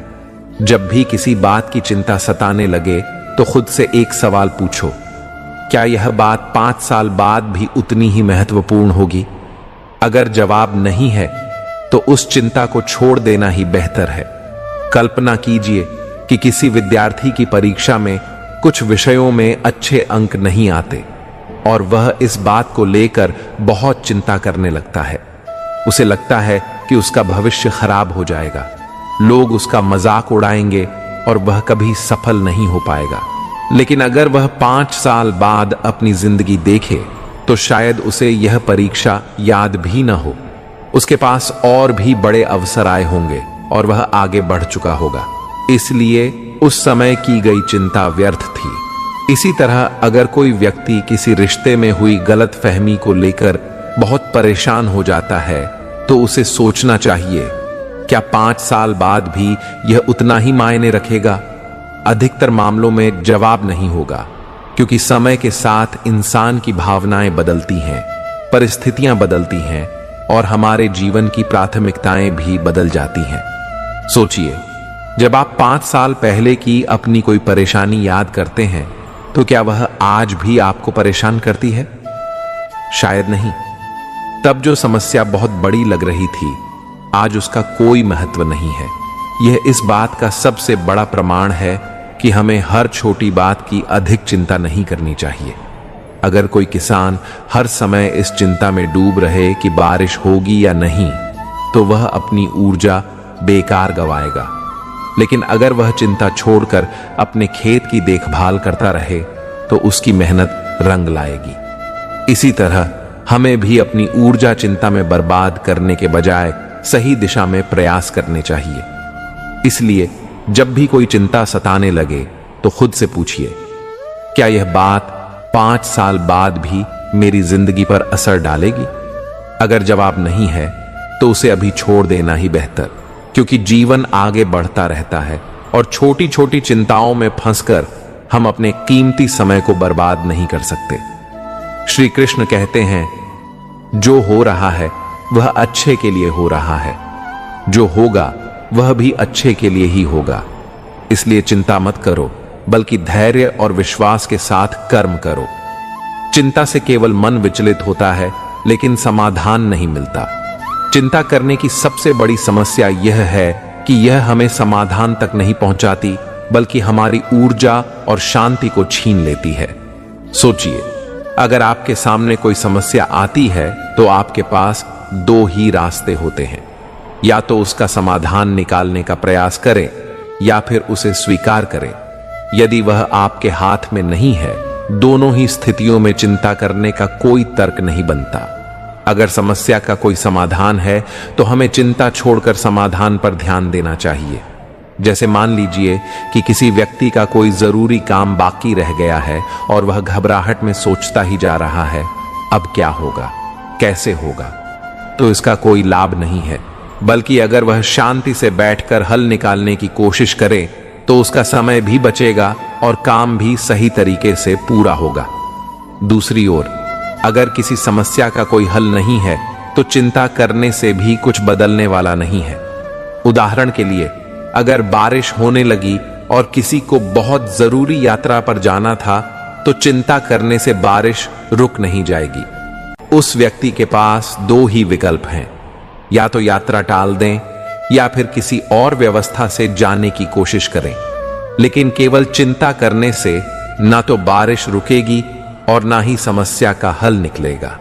जब भी किसी बात की चिंता सताने लगे तो खुद से एक सवाल पूछो, क्या यह बात 5 साल बाद भी उतनी ही महत्वपूर्ण होगी? अगर जवाब नहीं है तो उस चिंता को छोड़ देना ही बेहतर है। कल्पना कीजिए कि किसी विद्यार्थी की परीक्षा में कुछ विषयों में अच्छे अंक नहीं आते और वह इस बात को लेकर बहुत चिंता करने लगता है। उसे लगता है कि उसका भविष्य खराब हो जाएगा, लोग उसका मजाक उड़ाएंगे और वह कभी सफल नहीं हो पाएगा। लेकिन अगर वह 5 साल बाद अपनी जिंदगी देखे तो शायद उसे यह परीक्षा याद भी न हो। उसके पास और भी बड़े अवसर आए होंगे और वह आगे बढ़ चुका होगा। इसलिए उस समय की गई चिंता व्यर्थ थी। इसी तरह अगर कोई व्यक्ति किसी रिश्ते में हुई गलतफहमी को लेकर बहुत परेशान हो जाता है तो उसे सोचना चाहिए, क्या 5 साल बाद भी यह उतना ही मायने रखेगा? अधिकतर मामलों में जवाब नहीं होगा, क्योंकि समय के साथ इंसान की भावनाएं बदलती हैं, परिस्थितियां बदलती हैं और हमारे जीवन की प्राथमिकताएं भी बदल जाती हैं। सोचिए, जब आप 5 साल पहले की अपनी कोई परेशानी याद करते हैं तो क्या वह आज भी आपको परेशान करती है? शायद नहीं। तब जो समस्या बहुत बड़ी लग रही थी, आज उसका कोई महत्व नहीं है। यह इस बात का सबसे बड़ा प्रमाण है कि हमें हर छोटी बात की अधिक चिंता नहीं करनी चाहिए। अगर कोई किसान हर समय इस चिंता में डूब रहे कि बारिश होगी या नहीं, तो वह अपनी ऊर्जा बेकार गवाएगा। लेकिन अगर वह चिंता छोड़कर अपने खेत की देखभाल करता रहे तो उसकी मेहनत रंग लाएगी। इसी तरह हमें भी अपनी ऊर्जा चिंता में बर्बाद करने के बजाय सही दिशा में प्रयास करने चाहिए। इसलिए जब भी कोई चिंता सताने लगे तो खुद से पूछिए, क्या यह बात 5 साल बाद भी मेरी जिंदगी पर असर डालेगी? अगर जवाब नहीं है तो उसे अभी छोड़ देना ही बेहतर, क्योंकि जीवन आगे बढ़ता रहता है और छोटी छोटी चिंताओं में फंसकर हम अपने कीमती समय को बर्बाद नहीं कर सकते। श्री कृष्ण कहते हैं, जो हो रहा है वह अच्छे के लिए हो रहा है, जो होगा वह भी अच्छे के लिए ही होगा। इसलिए चिंता मत करो, बल्कि धैर्य और विश्वास के साथ कर्म करो। चिंता से केवल मन विचलित होता है, लेकिन समाधान नहीं मिलता। चिंता करने की सबसे बड़ी समस्या यह है कि यह हमें समाधान तक नहीं पहुंचाती, बल्कि हमारी ऊर्जा और शांति को छीन लेती है। सोचिए, अगर आपके सामने कोई समस्या आती है तो आपके पास 2 ही रास्ते होते हैं, या तो उसका समाधान निकालने का प्रयास करें या फिर उसे स्वीकार करें। यदि वह आपके हाथ में नहीं है, दोनों ही स्थितियों में चिंता करने का कोई तर्क नहीं बनता। अगर समस्या का कोई समाधान है तो हमें चिंता छोड़कर समाधान पर ध्यान देना चाहिए। जैसे मान लीजिए कि किसी व्यक्ति का कोई जरूरी काम बाकी रह गया है और वह घबराहट में सोचता ही जा रहा है, अब क्या होगा, कैसे होगा, तो इसका कोई लाभ नहीं है। बल्कि अगर वह शांति से बैठकर हल निकालने की कोशिश करे तो उसका समय भी बचेगा और काम भी सही तरीके से पूरा होगा। दूसरी ओर, अगर किसी समस्या का कोई हल नहीं है तो चिंता करने से भी कुछ बदलने वाला नहीं है। उदाहरण के लिए, अगर बारिश होने लगी और किसी को बहुत जरूरी यात्रा पर जाना था तो चिंता करने से बारिश रुक नहीं जाएगी। उस व्यक्ति के पास 2 ही विकल्प हैं, या तो यात्रा टाल दें या फिर किसी और व्यवस्था से जाने की कोशिश करें। लेकिन केवल चिंता करने से ना तो बारिश रुकेगी और ना ही समस्या का हल निकलेगा।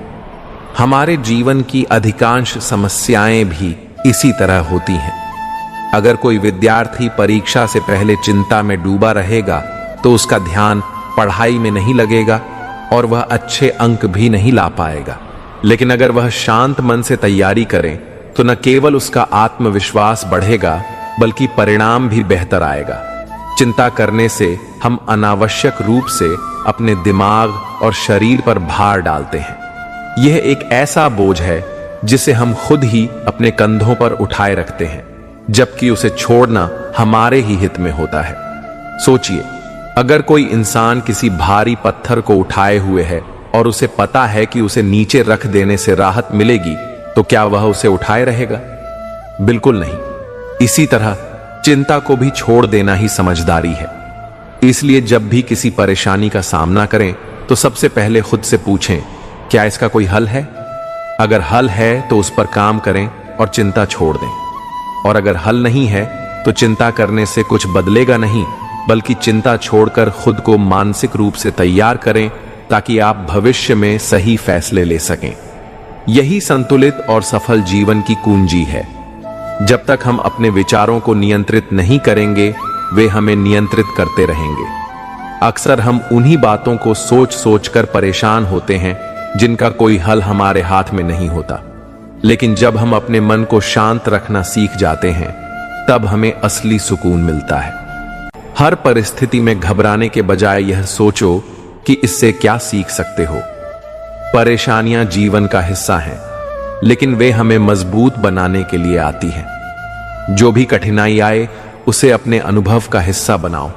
हमारे जीवन की अधिकांश समस्याएं भी इसी तरह होती हैं। अगर कोई विद्यार्थी परीक्षा से पहले चिंता में डूबा रहेगा तो उसका ध्यान पढ़ाई में नहीं लगेगा और वह अच्छे अंक भी नहीं ला पाएगा। लेकिन अगर वह शांत मन से तैयारी करे तो न केवल उसका आत्मविश्वास बढ़ेगा, बल्कि परिणाम भी बेहतर आएगा। चिंता करने से हम अनावश्यक रूप से अपने दिमाग और शरीर पर भार डालते हैं। यह एक ऐसा बोझ है जिसे हम खुद ही अपने कंधों पर उठाए रखते हैं, जबकि उसे छोड़ना हमारे ही हित में होता है। सोचिए, अगर कोई इंसान किसी भारी पत्थर को उठाए हुए है और उसे पता है कि उसे नीचे रख देने से राहत मिलेगी, तो क्या वह उसे उठाए रहेगा? बिल्कुल नहीं। इसी तरह चिंता को भी छोड़ देना ही समझदारी है। इसलिए जब भी किसी परेशानी का सामना करें तो सबसे पहले खुद से पूछें, क्या इसका कोई हल है? अगर हल है तो उस पर काम करें और चिंता छोड़ दें। और अगर हल नहीं है तो चिंता करने से कुछ बदलेगा नहीं, बल्कि चिंता छोड़कर खुद को मानसिक रूप से तैयार करें ताकि आप भविष्य में सही फैसले ले सकें। यही संतुलित और सफल जीवन की कुंजी है। जब तक हम अपने विचारों को नियंत्रित नहीं करेंगे, वे हमें नियंत्रित करते रहेंगे। अक्सर हम उन्हीं बातों को सोच सोच कर परेशान होते हैं जिनका कोई हल हमारे हाथ में नहीं होता। लेकिन जब हम अपने मन को शांत रखना सीख जाते हैं, तब हमें असली सुकून मिलता है। हर परिस्थिति में घबराने के बजाय यह सोचो कि इससे क्या सीख सकते हो। परेशानियां जीवन का हिस्सा हैं, लेकिन वे हमें मजबूत बनाने के लिए आती हैं। जो भी कठिनाई आए, उसे अपने अनुभव का हिस्सा बनाओ,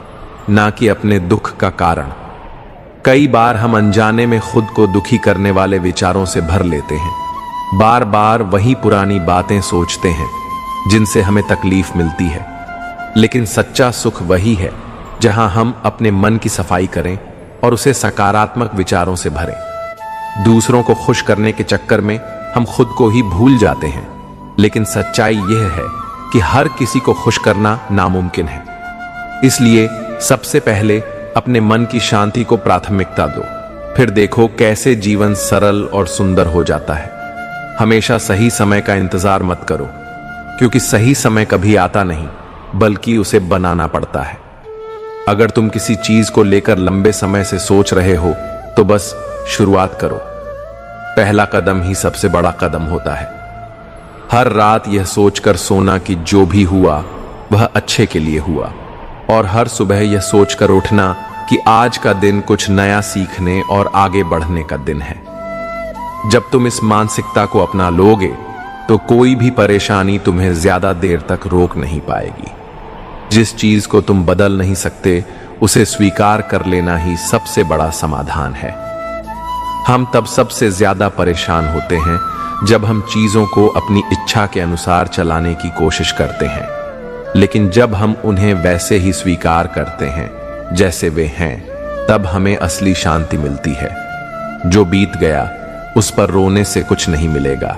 ना कि अपने दुख का कारण। कई बार हम अनजाने में खुद को दुखी करने वाले विचारों से भर लेते हैं। बार बार वही पुरानी बातें सोचते हैं जिनसे हमें तकलीफ मिलती है। लेकिन सच्चा सुख वही है जहां हम अपने मन की सफाई करें और उसे सकारात्मक विचारों से भरें। दूसरों को खुश करने के चक्कर में हम खुद को ही भूल जाते हैं। लेकिन सच्चाई यह है कि हर किसी को खुश करना नामुमकिन है। इसलिए सबसे पहले अपने मन की शांति को प्राथमिकता दो, फिर देखो कैसे जीवन सरल और सुंदर हो जाता है। हमेशा सही समय का इंतजार मत करो, क्योंकि सही समय कभी आता नहीं, बल्कि उसे बनाना पड़ता है। अगर तुम किसी चीज को लेकर लंबे समय से सोच रहे हो, तो बस शुरुआत करो। पहला कदम ही सबसे बड़ा कदम होता है। हर रात यह सोचकर सोना कि जो भी हुआ वह अच्छे के लिए हुआ, और हर सुबह यह सोचकर उठना कि आज का दिन कुछ नया सीखने और आगे बढ़ने का दिन है। जब तुम इस मानसिकता को अपना लोगे, तो कोई भी परेशानी तुम्हें ज्यादा देर तक रोक नहीं पाएगी। जिस चीज को तुम बदल नहीं सकते, उसे स्वीकार कर लेना ही सबसे बड़ा समाधान है। हम तब सबसे ज्यादा परेशान होते हैं जब हम चीजों को अपनी इच्छा के अनुसार चलाने की कोशिश करते हैं। लेकिन जब हम उन्हें वैसे ही स्वीकार करते हैं जैसे वे हैं, तब हमें असली शांति मिलती है। जो बीत गया उस पर रोने से कुछ नहीं मिलेगा,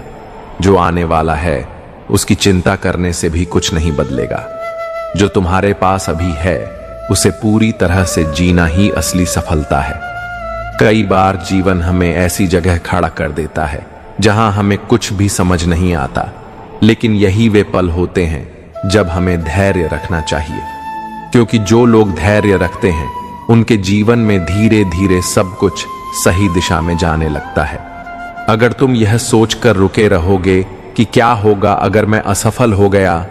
जो आने वाला है उसकी चिंता करने से भी कुछ नहीं बदलेगा। जो तुम्हारे पास अभी है उसे पूरी तरह से जीना ही असली सफलता है। कई बार जीवन हमें ऐसी जगह खड़ा कर देता है जहां हमें कुछ भी समझ नहीं आता, लेकिन यही वे पल होते हैं जब हमें धैर्य रखना चाहिए। क्योंकि जो लोग धैर्य रखते हैं, उनके जीवन में धीरे धीरे सब कुछ सही दिशा में जाने लगता है। अगर तुम यह सोचकर रुके रहोगे कि क्या होगा अगर मैं असफल हो गया,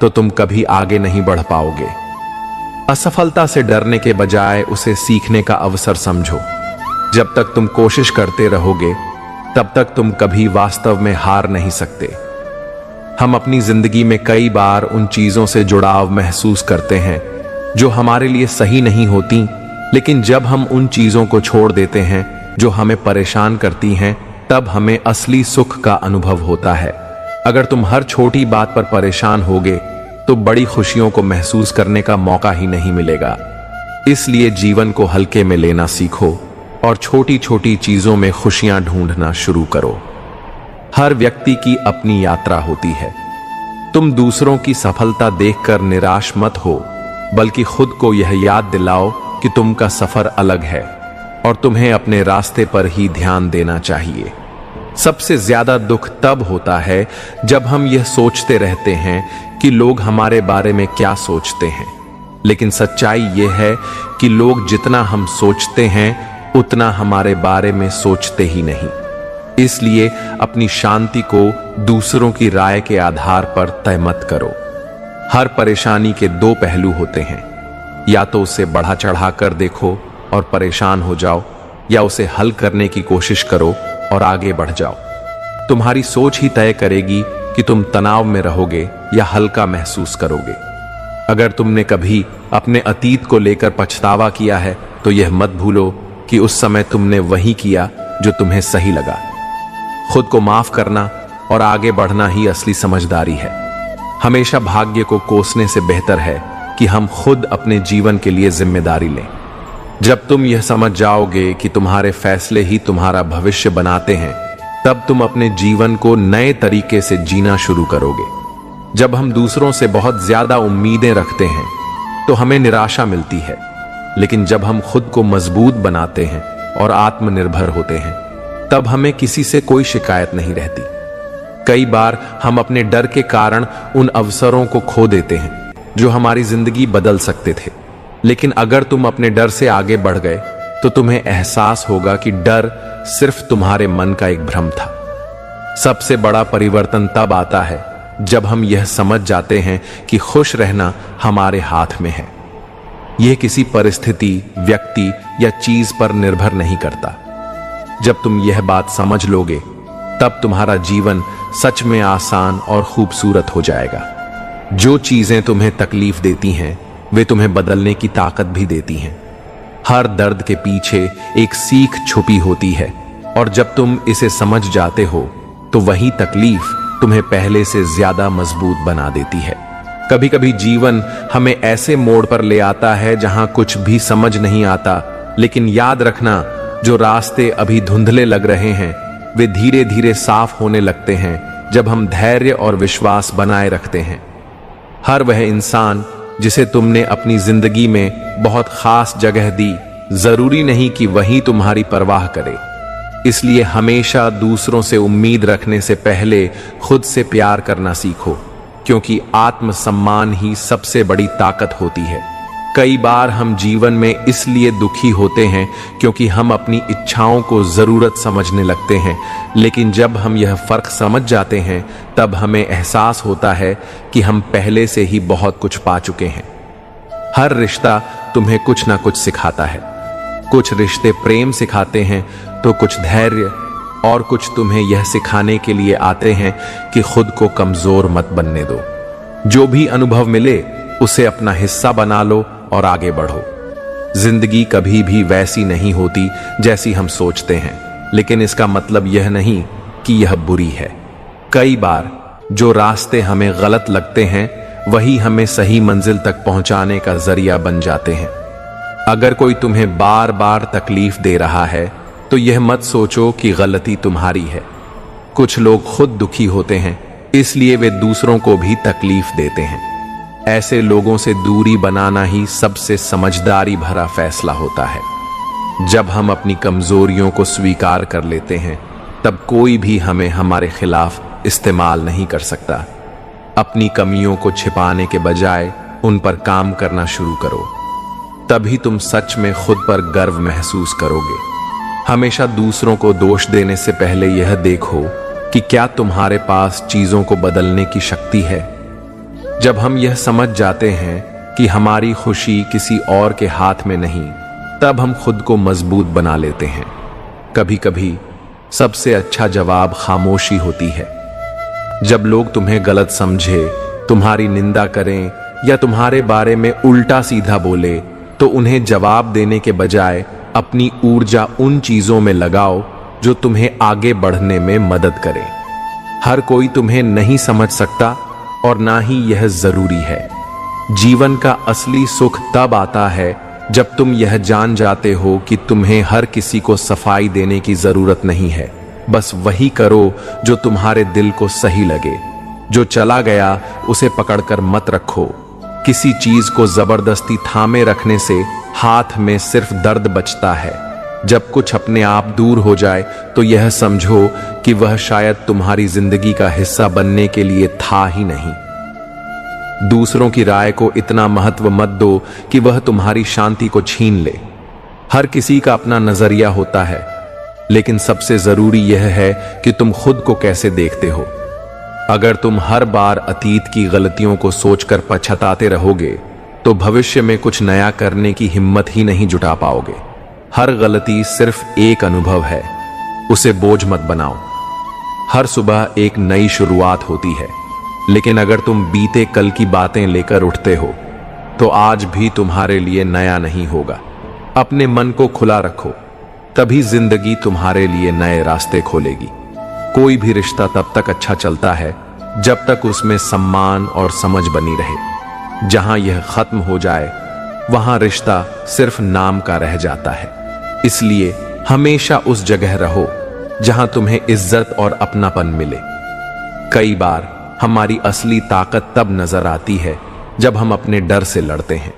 तो तुम कभी आगे नहीं बढ़ पाओगे। असफलता से डरने के बजाय उसे सीखने का अवसर समझो। जब तक तुम कोशिश करते रहोगे, तब तक तुम कभी वास्तव में हार नहीं सकते। हम अपनी जिंदगी में कई बार उन चीजों से जुड़ाव महसूस करते हैं जो हमारे लिए सही नहीं होती, लेकिन जब हम उन चीजों को छोड़ देते हैं जो हमें परेशान करती हैं, तब हमें असली सुख का अनुभव होता है। अगर तुम हर छोटी बात पर परेशान होगे, तो बड़ी खुशियों को महसूस करने का मौका ही नहीं मिलेगा। इसलिए जीवन को हल्के में लेना सीखो और छोटी छोटी चीजों में खुशियां ढूंढना शुरू करो। हर व्यक्ति की अपनी यात्रा होती है। तुम दूसरों की सफलता देखकर निराश मत हो, बल्कि खुद को यह याद दिलाओ कि तुमका सफर अलग है और तुम्हें अपने रास्ते पर ही ध्यान देना चाहिए। सबसे ज्यादा दुख तब होता है जब हम यह सोचते रहते हैं कि लोग हमारे बारे में क्या सोचते हैं, लेकिन सच्चाई यह है कि लोग जितना हम सोचते हैं उतना हमारे बारे में सोचते ही नहीं। इसलिए अपनी शांति को दूसरों की राय के आधार पर तय मत करो। हर परेशानी के दो पहलू होते हैं, या तो उसे बढ़ा चढ़ा कर देखो और परेशान हो जाओ, या उसे हल करने की कोशिश करो और आगे बढ़ जाओ। तुम्हारी सोच ही तय करेगी कि तुम तनाव में रहोगे या हल्का महसूस करोगे। अगर तुमने कभी अपने अतीत को लेकर पछतावा किया है तो यह मत भूलो कि उस समय तुमने वही किया जो तुम्हें सही लगा। खुद को माफ करना और आगे बढ़ना ही असली समझदारी है। हमेशा भाग्य को कोसने से बेहतर है कि हम खुद अपने जीवन के लिए जिम्मेदारी लें। जब तुम यह समझ जाओगे कि तुम्हारे फैसले ही तुम्हारा भविष्य बनाते हैं, तब तुम अपने जीवन को नए तरीके से जीना शुरू करोगे। जब हम दूसरों से बहुत ज्यादा उम्मीदें रखते हैं तो हमें निराशा मिलती है, लेकिन जब हम खुद को मजबूत बनाते हैं और आत्मनिर्भर होते हैं, तब हमें किसी से कोई शिकायत नहीं रहती। कई बार हम अपने डर के कारण उन अवसरों को खो देते हैं जो हमारी जिंदगी बदल सकते थे। लेकिन अगर तुम अपने डर से आगे बढ़ गए तो तुम्हें एहसास होगा कि डर सिर्फ तुम्हारे मन का एक भ्रम था। सबसे बड़ा परिवर्तन तब आता है जब हम यह समझ जाते हैं कि खुश रहना हमारे हाथ में है। यह किसी परिस्थिति, व्यक्ति या चीज पर निर्भर नहीं करता। जब तुम यह बात समझ लोगे, तब तुम्हारा जीवन सच में आसान और खूबसूरत हो जाएगा। जो चीजें तुम्हें तकलीफ देती हैं, वे तुम्हें बदलने की ताकत भी देती हैं। हर दर्द के पीछे एक सीख छुपी होती है, और जब तुम इसे समझ जाते हो तो वही तकलीफ तुम्हें पहले से ज्यादा मजबूत बना देती है। कभी कभी जीवन हमें ऐसे मोड़ पर ले आता है जहां कुछ भी समझ नहीं आता, लेकिन याद रखना, जो रास्ते अभी धुंधले लग रहे हैं वे धीरे धीरे साफ होने लगते हैं जब हम धैर्य और विश्वास बनाए रखते हैं। हर वह इंसान जिसे तुमने अपनी जिंदगी में बहुत खास जगह दी, जरूरी नहीं कि वही तुम्हारी परवाह करे। इसलिए हमेशा दूसरों से उम्मीद रखने से पहले खुद से प्यार करना सीखो, क्योंकि आत्मसम्मान ही सबसे बड़ी ताकत होती है। कई बार हम जीवन में इसलिए दुखी होते हैं क्योंकि हम अपनी इच्छाओं को जरूरत समझने लगते हैं, लेकिन जब हम यह फर्क समझ जाते हैं तब हमें एहसास होता है कि हम पहले से ही बहुत कुछ पा चुके हैं। हर रिश्ता तुम्हें कुछ ना कुछ सिखाता है। कुछ रिश्ते प्रेम सिखाते हैं तो कुछ धैर्य, और कुछ तुम्हें यह सिखाने के लिए आते हैं कि खुद को कमजोर मत बनने दो। जो भी अनुभव मिले उसे अपना हिस्सा बना लो और आगे बढ़ो। जिंदगी कभी भी वैसी नहीं होती जैसी हम सोचते हैं, लेकिन इसका मतलब यह नहीं कि यह बुरी है। कई बार जो रास्ते हमें गलत लगते हैं वही हमें सही मंजिल तक पहुंचाने का जरिया बन जाते हैं। अगर कोई तुम्हें बार बार तकलीफ दे रहा है तो यह मत सोचो कि गलती तुम्हारी है। कुछ लोग खुद दुखी होते हैं, इसलिए वे दूसरों को भी तकलीफ देते हैं। ऐसे लोगों से दूरी बनाना ही सबसे समझदारी भरा फैसला होता है। जब हम अपनी कमजोरियों को स्वीकार कर लेते हैं, तब कोई भी हमें हमारे खिलाफ इस्तेमाल नहीं कर सकता। अपनी कमियों को छिपाने के बजाय उन पर काम करना शुरू करो, तभी तुम सच में खुद पर गर्व महसूस करोगे। हमेशा दूसरों को दोष देने से पहले यह देखो कि क्या तुम्हारे पास चीजों को बदलने की शक्ति है। जब हम यह समझ जाते हैं कि हमारी खुशी किसी और के हाथ में नहीं, तब हम खुद को मजबूत बना लेते हैं। कभी कभी सबसे अच्छा जवाब खामोशी होती है। जब लोग तुम्हें गलत समझे, तुम्हारी निंदा करें या तुम्हारे बारे में उल्टा सीधा बोले, तो उन्हें जवाब देने के बजाय अपनी ऊर्जा उन चीजों में लगाओ जो तुम्हें आगे बढ़ने में मदद करे। हर कोई तुम्हें नहीं समझ सकता और ना ही यह जरूरी है। जीवन का असली सुख तब आता है जब तुम यह जान जाते हो कि तुम्हें हर किसी को सफाई देने की जरूरत नहीं है। बस वही करो जो तुम्हारे दिल को सही लगे। जो चला गया उसे पकड़कर मत रखो। किसी चीज को जबरदस्ती थामे रखने से हाथ में सिर्फ दर्द बचता है। जब कुछ अपने आप दूर हो जाए तो यह समझो कि वह शायद तुम्हारी जिंदगी का हिस्सा बनने के लिए था ही नहीं। दूसरों की राय को इतना महत्व मत दो कि वह तुम्हारी शांति को छीन ले। हर किसी का अपना नजरिया होता है, लेकिन सबसे जरूरी यह है कि तुम खुद को कैसे देखते हो। अगर तुम हर बार अतीत की गलतियों को सोचकर पछताते रहोगे तो भविष्य में कुछ नया करने की हिम्मत ही नहीं जुटा पाओगे। हर गलती सिर्फ एक अनुभव है, उसे बोझ मत बनाओ। हर सुबह एक नई शुरुआत होती है, लेकिन अगर तुम बीते कल की बातें लेकर उठते हो तो आज भी तुम्हारे लिए नया नहीं होगा। अपने मन को खुला रखो, तभी जिंदगी तुम्हारे लिए नए रास्ते खोलेगी। कोई भी रिश्ता तब तक अच्छा चलता है जब तक उसमें सम्मान और समझ बनी रहे। जहां यह खत्म हो जाए वहां रिश्ता सिर्फ नाम का रह जाता है। इसलिए हमेशा उस जगह रहो जहां तुम्हें इज्जत और अपनापन मिले। कई बार हमारी असली ताकत तब नजर आती है जब हम अपने डर से लड़ते हैं।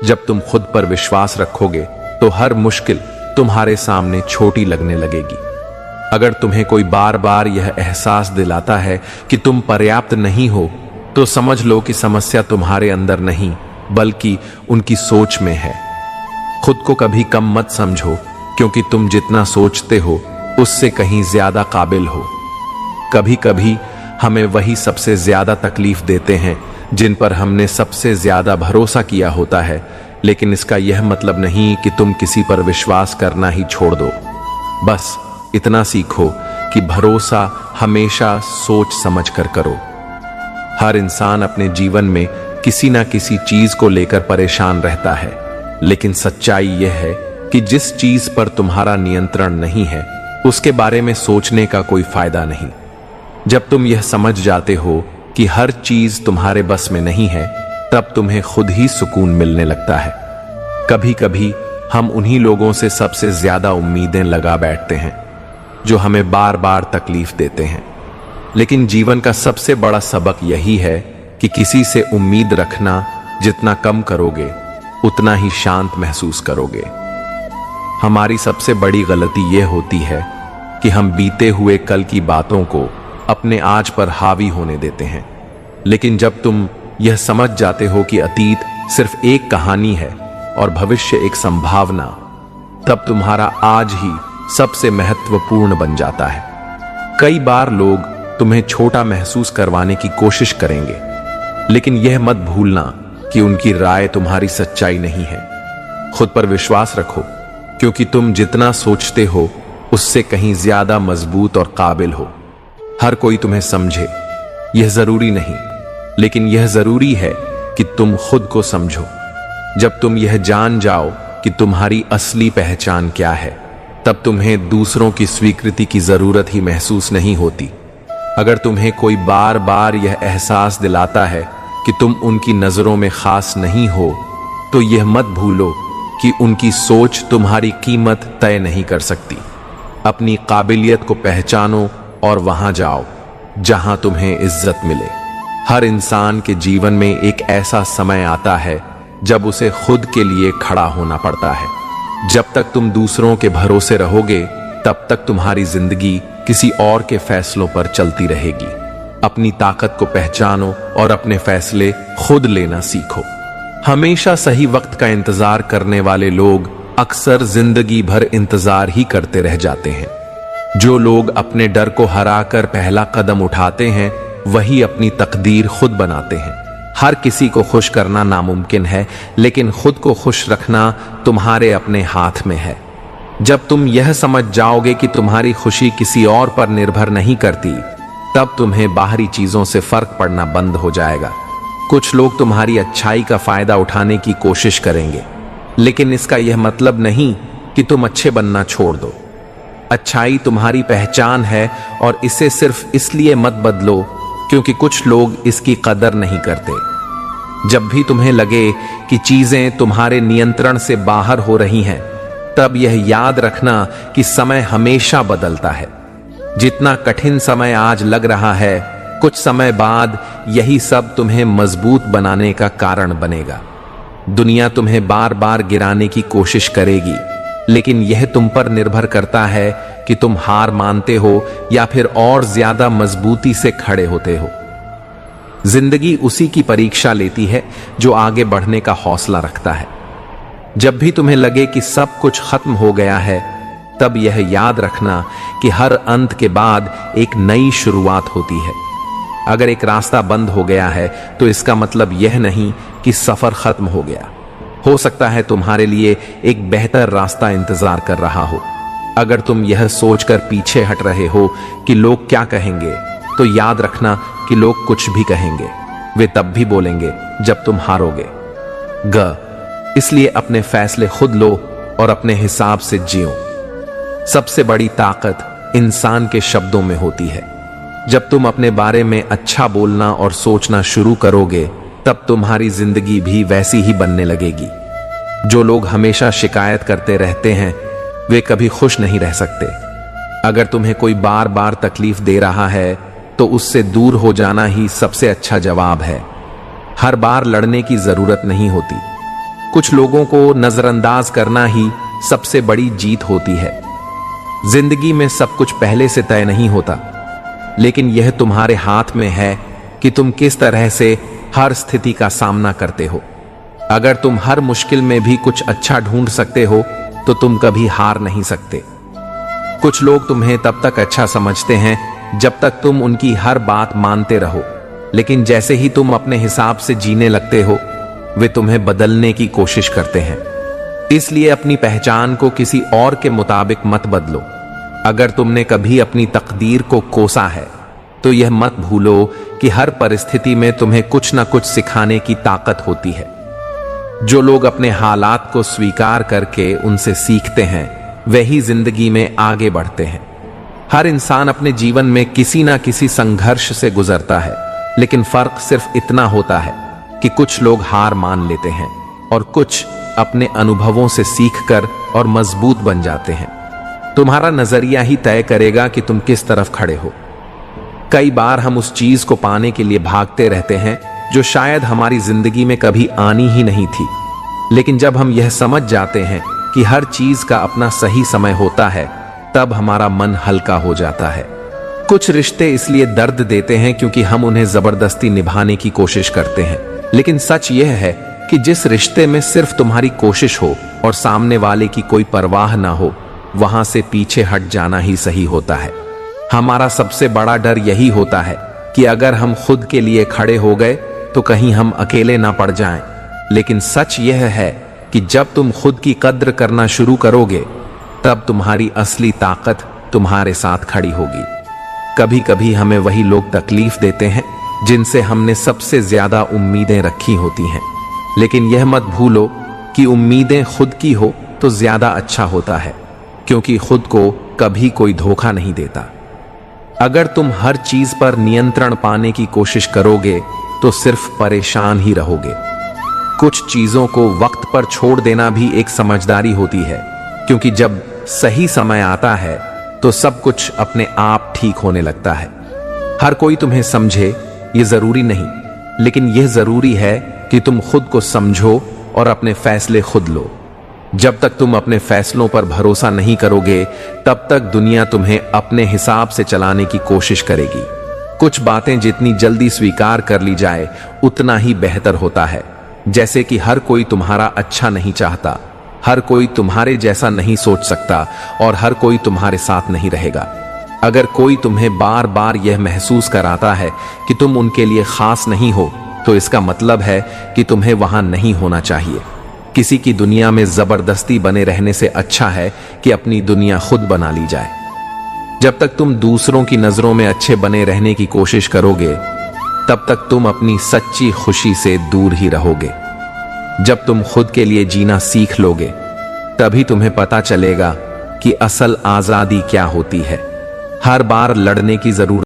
जब तुम खुद पर विश्वास रखोगे तो हर मुश्किल तुम्हारे सामने छोटी लगने लगेगी। अगर तुम्हें कोई बार बार यह एहसास दिलाता है कि तुम पर्याप्त नहीं हो, तो समझ लो कि समस्या तुम्हारे अंदर नहीं बल्कि उनकी सोच में है। खुद को कभी कम मत समझो, क्योंकि तुम जितना सोचते हो उससे कहीं ज्यादा काबिल हो। कभी कभी हमें वही सबसे ज्यादा तकलीफ देते हैं जिन पर हमने सबसे ज्यादा भरोसा किया होता है, लेकिन इसका यह मतलब नहीं कि तुम किसी पर विश्वास करना ही छोड़ दो। बस इतना सीखो कि भरोसा हमेशा सोच समझ कर करो। हर इंसान अपने जीवन में किसी ना किसी चीज को लेकर परेशान रहता है, लेकिन सच्चाई यह है कि जिस चीज पर तुम्हारा नियंत्रण नहीं है उसके बारे में सोचने का कोई फायदा नहीं। जब तुम यह समझ जाते हो कि हर चीज तुम्हारे बस में नहीं है, तब तुम्हें खुद ही सुकून मिलने लगता है। कभी कभी हम उन्हीं लोगों से सबसे ज्यादा उम्मीदें लगा बैठते हैं जो हमें बार बार तकलीफ देते हैं, लेकिन जीवन का सबसे बड़ा सबक यही है कि किसी से उम्मीद रखना जितना कम करोगे उतना ही शांत महसूस करोगे। हमारी सबसे बड़ी गलती यह होती है कि हम बीते हुए कल की बातों को अपने आज पर हावी होने देते हैं, लेकिन जब तुम यह समझ जाते हो कि अतीत सिर्फ एक कहानी है और भविष्य एक संभावना, तब तुम्हारा आज ही सबसे महत्वपूर्ण बन जाता है। कई बार लोग तुम्हें छोटा महसूस करवाने की कोशिश करेंगे, लेकिन यह मत भूलना कि उनकी राय तुम्हारी सच्चाई नहीं है। खुद पर विश्वास रखो, क्योंकि तुम जितना सोचते हो उससे कहीं ज्यादा मजबूत और काबिल हो। हर कोई तुम्हें समझे यह जरूरी नहीं, लेकिन यह जरूरी है कि तुम खुद को समझो। जब तुम यह जान जाओ कि तुम्हारी असली पहचान क्या है, तब तुम्हें दूसरों की स्वीकृति की जरूरत ही महसूस नहीं होती। अगर तुम्हें कोई बार बार यह एहसास दिलाता है कि तुम उनकी नजरों में खास नहीं हो, तो यह मत भूलो कि उनकी सोच तुम्हारी कीमत तय नहीं कर सकती। अपनी काबिलियत को पहचानो और वहां जाओ जहां तुम्हें इज्जत मिले। हर इंसान के जीवन में एक ऐसा समय आता है जब उसे खुद के लिए खड़ा होना पड़ता है। जब तक तुम दूसरों के भरोसे रहोगे, तब तक तुम्हारी जिंदगी किसी और के फैसलों पर चलती रहेगी। अपनी ताकत को पहचानो और अपने फैसले खुद लेना सीखो। हमेशा सही वक्त का इंतजार करने वाले लोग अक्सर जिंदगी भर इंतजार ही करते रह जाते हैं। जो लोग अपने डर को हराकर पहला कदम उठाते हैं, वही अपनी तकदीर खुद बनाते हैं। हर किसी को खुश करना नामुमकिन है, लेकिन खुद को खुश रखना तुम्हारे अपने हाथ में है। जब तुम यह समझ जाओगे कि तुम्हारी खुशी किसी और पर निर्भर नहीं करती, तब तुम्हें बाहरी चीजों से फर्क पड़ना बंद हो जाएगा। कुछ लोग तुम्हारी अच्छाई का फायदा उठाने की कोशिश करेंगे, लेकिन इसका यह मतलब नहीं कि तुम अच्छे बनना छोड़ दो। अच्छाई तुम्हारी पहचान है और इसे सिर्फ इसलिए मत बदलो क्योंकि कुछ लोग इसकी कदर नहीं करते। जब भी तुम्हें लगे कि चीजें तुम्हारे नियंत्रण से बाहर हो रही हैं, तब यह याद रखना कि समय हमेशा बदलता है। जितना कठिन समय आज लग रहा है, कुछ समय बाद यही सब तुम्हें मजबूत बनाने का कारण बनेगा। दुनिया तुम्हें बार बार गिराने की कोशिश करेगी, लेकिन यह तुम पर निर्भर करता है कि तुम हार मानते हो या फिर और ज्यादा मजबूती से खड़े होते हो। जिंदगी उसी की परीक्षा लेती है जो आगे बढ़ने का हौसला रखता है। जब भी तुम्हें लगे कि सब कुछ खत्म हो गया है, तब यह याद रखना कि हर अंत के बाद एक नई शुरुआत होती है। अगर एक रास्ता बंद हो गया है, तो इसका मतलब यह नहीं कि सफर खत्म हो गया। हो सकता है तुम्हारे लिए एक बेहतर रास्ता इंतजार कर रहा हो। अगर तुम यह सोचकर पीछे हट रहे हो कि लोग क्या कहेंगे, तो याद रखना कि लोग कुछ भी कहेंगे, वे तब भी बोलेंगे जब तुम हारोगे। इसलिए अपने फैसले खुद लो और अपने हिसाब से जियो। सबसे बड़ी ताकत इंसान के शब्दों में होती है। जब तुम अपने बारे में अच्छा बोलना और सोचना शुरू करोगे, तब तुम्हारी जिंदगी भी वैसी ही बनने लगेगी। जो लोग हमेशा शिकायत करते रहते हैं, वे कभी खुश नहीं रह सकते। अगर तुम्हें कोई बार बार तकलीफ दे रहा है, तो उससे दूर हो जाना ही सबसे अच्छा जवाब है। हर बार लड़ने की जरूरत नहीं होती। कुछ लोगों को नजरअंदाज करना ही सबसे बड़ी जीत होती है। जिंदगी में सब कुछ पहले से तय नहीं होता, लेकिन यह तुम्हारे हाथ में है कि तुम किस तरह से हर स्थिति का सामना करते हो। अगर तुम हर मुश्किल में भी कुछ अच्छा ढूंढ सकते हो, तो तुम कभी हार नहीं सकते। कुछ लोग तुम्हें तब तक अच्छा समझते हैं जब तक तुम उनकी हर बात मानते रहो, लेकिन जैसे ही तुम अपने हिसाब से जीने लगते हो, वे तुम्हें बदलने की कोशिश करते हैं। इसलिए अपनी पहचान को किसी और के मुताबिक मत बदलो। अगर तुमने कभी अपनी तकदीर को कोसा है, तो यह मत भूलो कि हर परिस्थिति में तुम्हें कुछ ना कुछ सिखाने की ताकत होती है। जो लोग अपने हालात को स्वीकार करके उनसे सीखते हैं, वही जिंदगी में आगे बढ़ते हैं। हर इंसान अपने जीवन में किसी ना किसी संघर्ष से गुजरता है, लेकिन फर्क सिर्फ इतना होता है कि कुछ लोग हार मान लेते हैं और कुछ अपने अनुभवों से सीखकर और मजबूत बन जाते हैं। तुम्हारा नजरिया ही तय करेगा कि तुम किस तरफ खड़े हो। कई बार हम उस चीज को पाने के लिए भागते रहते हैं जो शायद हमारी जिंदगी में कभी आनी ही नहीं थी, लेकिन जब हम यह समझ जाते हैं कि हर चीज का अपना सही समय होता है, तब हमारा मन हल्का हो जाता है। कुछ रिश्ते इसलिए दर्द देते हैं क्योंकि हम उन्हें जबरदस्ती निभाने की कोशिश करते हैं, लेकिन सच यह है कि जिस रिश्ते में सिर्फ तुम्हारी कोशिश हो और सामने वाले की कोई परवाह ना हो, वहां से पीछे हट जाना ही सही होता है। हमारा सबसे बड़ा डर यही होता है कि अगर हम खुद के लिए खड़े हो गए तो कहीं हम अकेले ना पड़ जाएं। लेकिन सच यह है कि जब तुम खुद की कद्र करना शुरू करोगे, तब तुम्हारी असली ताकत तुम्हारे साथ खड़ी होगी। कभी कभी हमें वही लोग तकलीफ देते हैं जिनसे हमने सबसे ज्यादा उम्मीदें रखी होती हैं, लेकिन यह मत भूलो कि उम्मीदें खुद की हो तो ज्यादा अच्छा होता है, क्योंकि खुद को कभी कोई धोखा नहीं देता। अगर तुम हर चीज पर नियंत्रण पाने की कोशिश करोगे, तो सिर्फ परेशान ही रहोगे। कुछ चीजों को वक्त पर छोड़ देना भी एक समझदारी होती है, क्योंकि जब सही समय आता है तो सब कुछ अपने आप ठीक होने लगता है। हर कोई तुम्हें समझे ये जरूरी नहीं, लेकिन यह जरूरी है कि तुम खुद को समझो और अपने फैसले खुद लो। जब तक तुम अपने फैसलों पर भरोसा नहीं करोगे, तब तक दुनिया तुम्हें अपने हिसाब से चलाने की कोशिश करेगी। कुछ बातें जितनी जल्दी स्वीकार कर ली जाए, उतना ही बेहतर होता है। जैसे कि हर कोई तुम्हारा अच्छा नहीं चाहता, हर कोई तुम्हारे जैसा नहीं सोच सकता और हर कोई तुम्हारे साथ नहीं रहेगा। अगर कोई तुम्हें बार बार यह महसूस कराता है कि तुम उनके लिए खास नहीं हो, तो इसका मतलब है कि तुम्हें वहां नहीं होना चाहिए। किसी की दुनिया में जबरदस्ती बने रहने से अच्छा है कि अपनी दुनिया खुद बना ली जाए। जब तक तुम दूसरों की नजरों में अच्छे बने रहने की कोशिश करोगे, तब तक तुम अपनी सच्ची खुशी से दूर ही रहोगे। जब तुम खुद के लिए जीना सीख लोगे, तभी तुम्हें पता चलेगा कि असल आजादी क्या होती है। हर बार लड़ने की जरूरत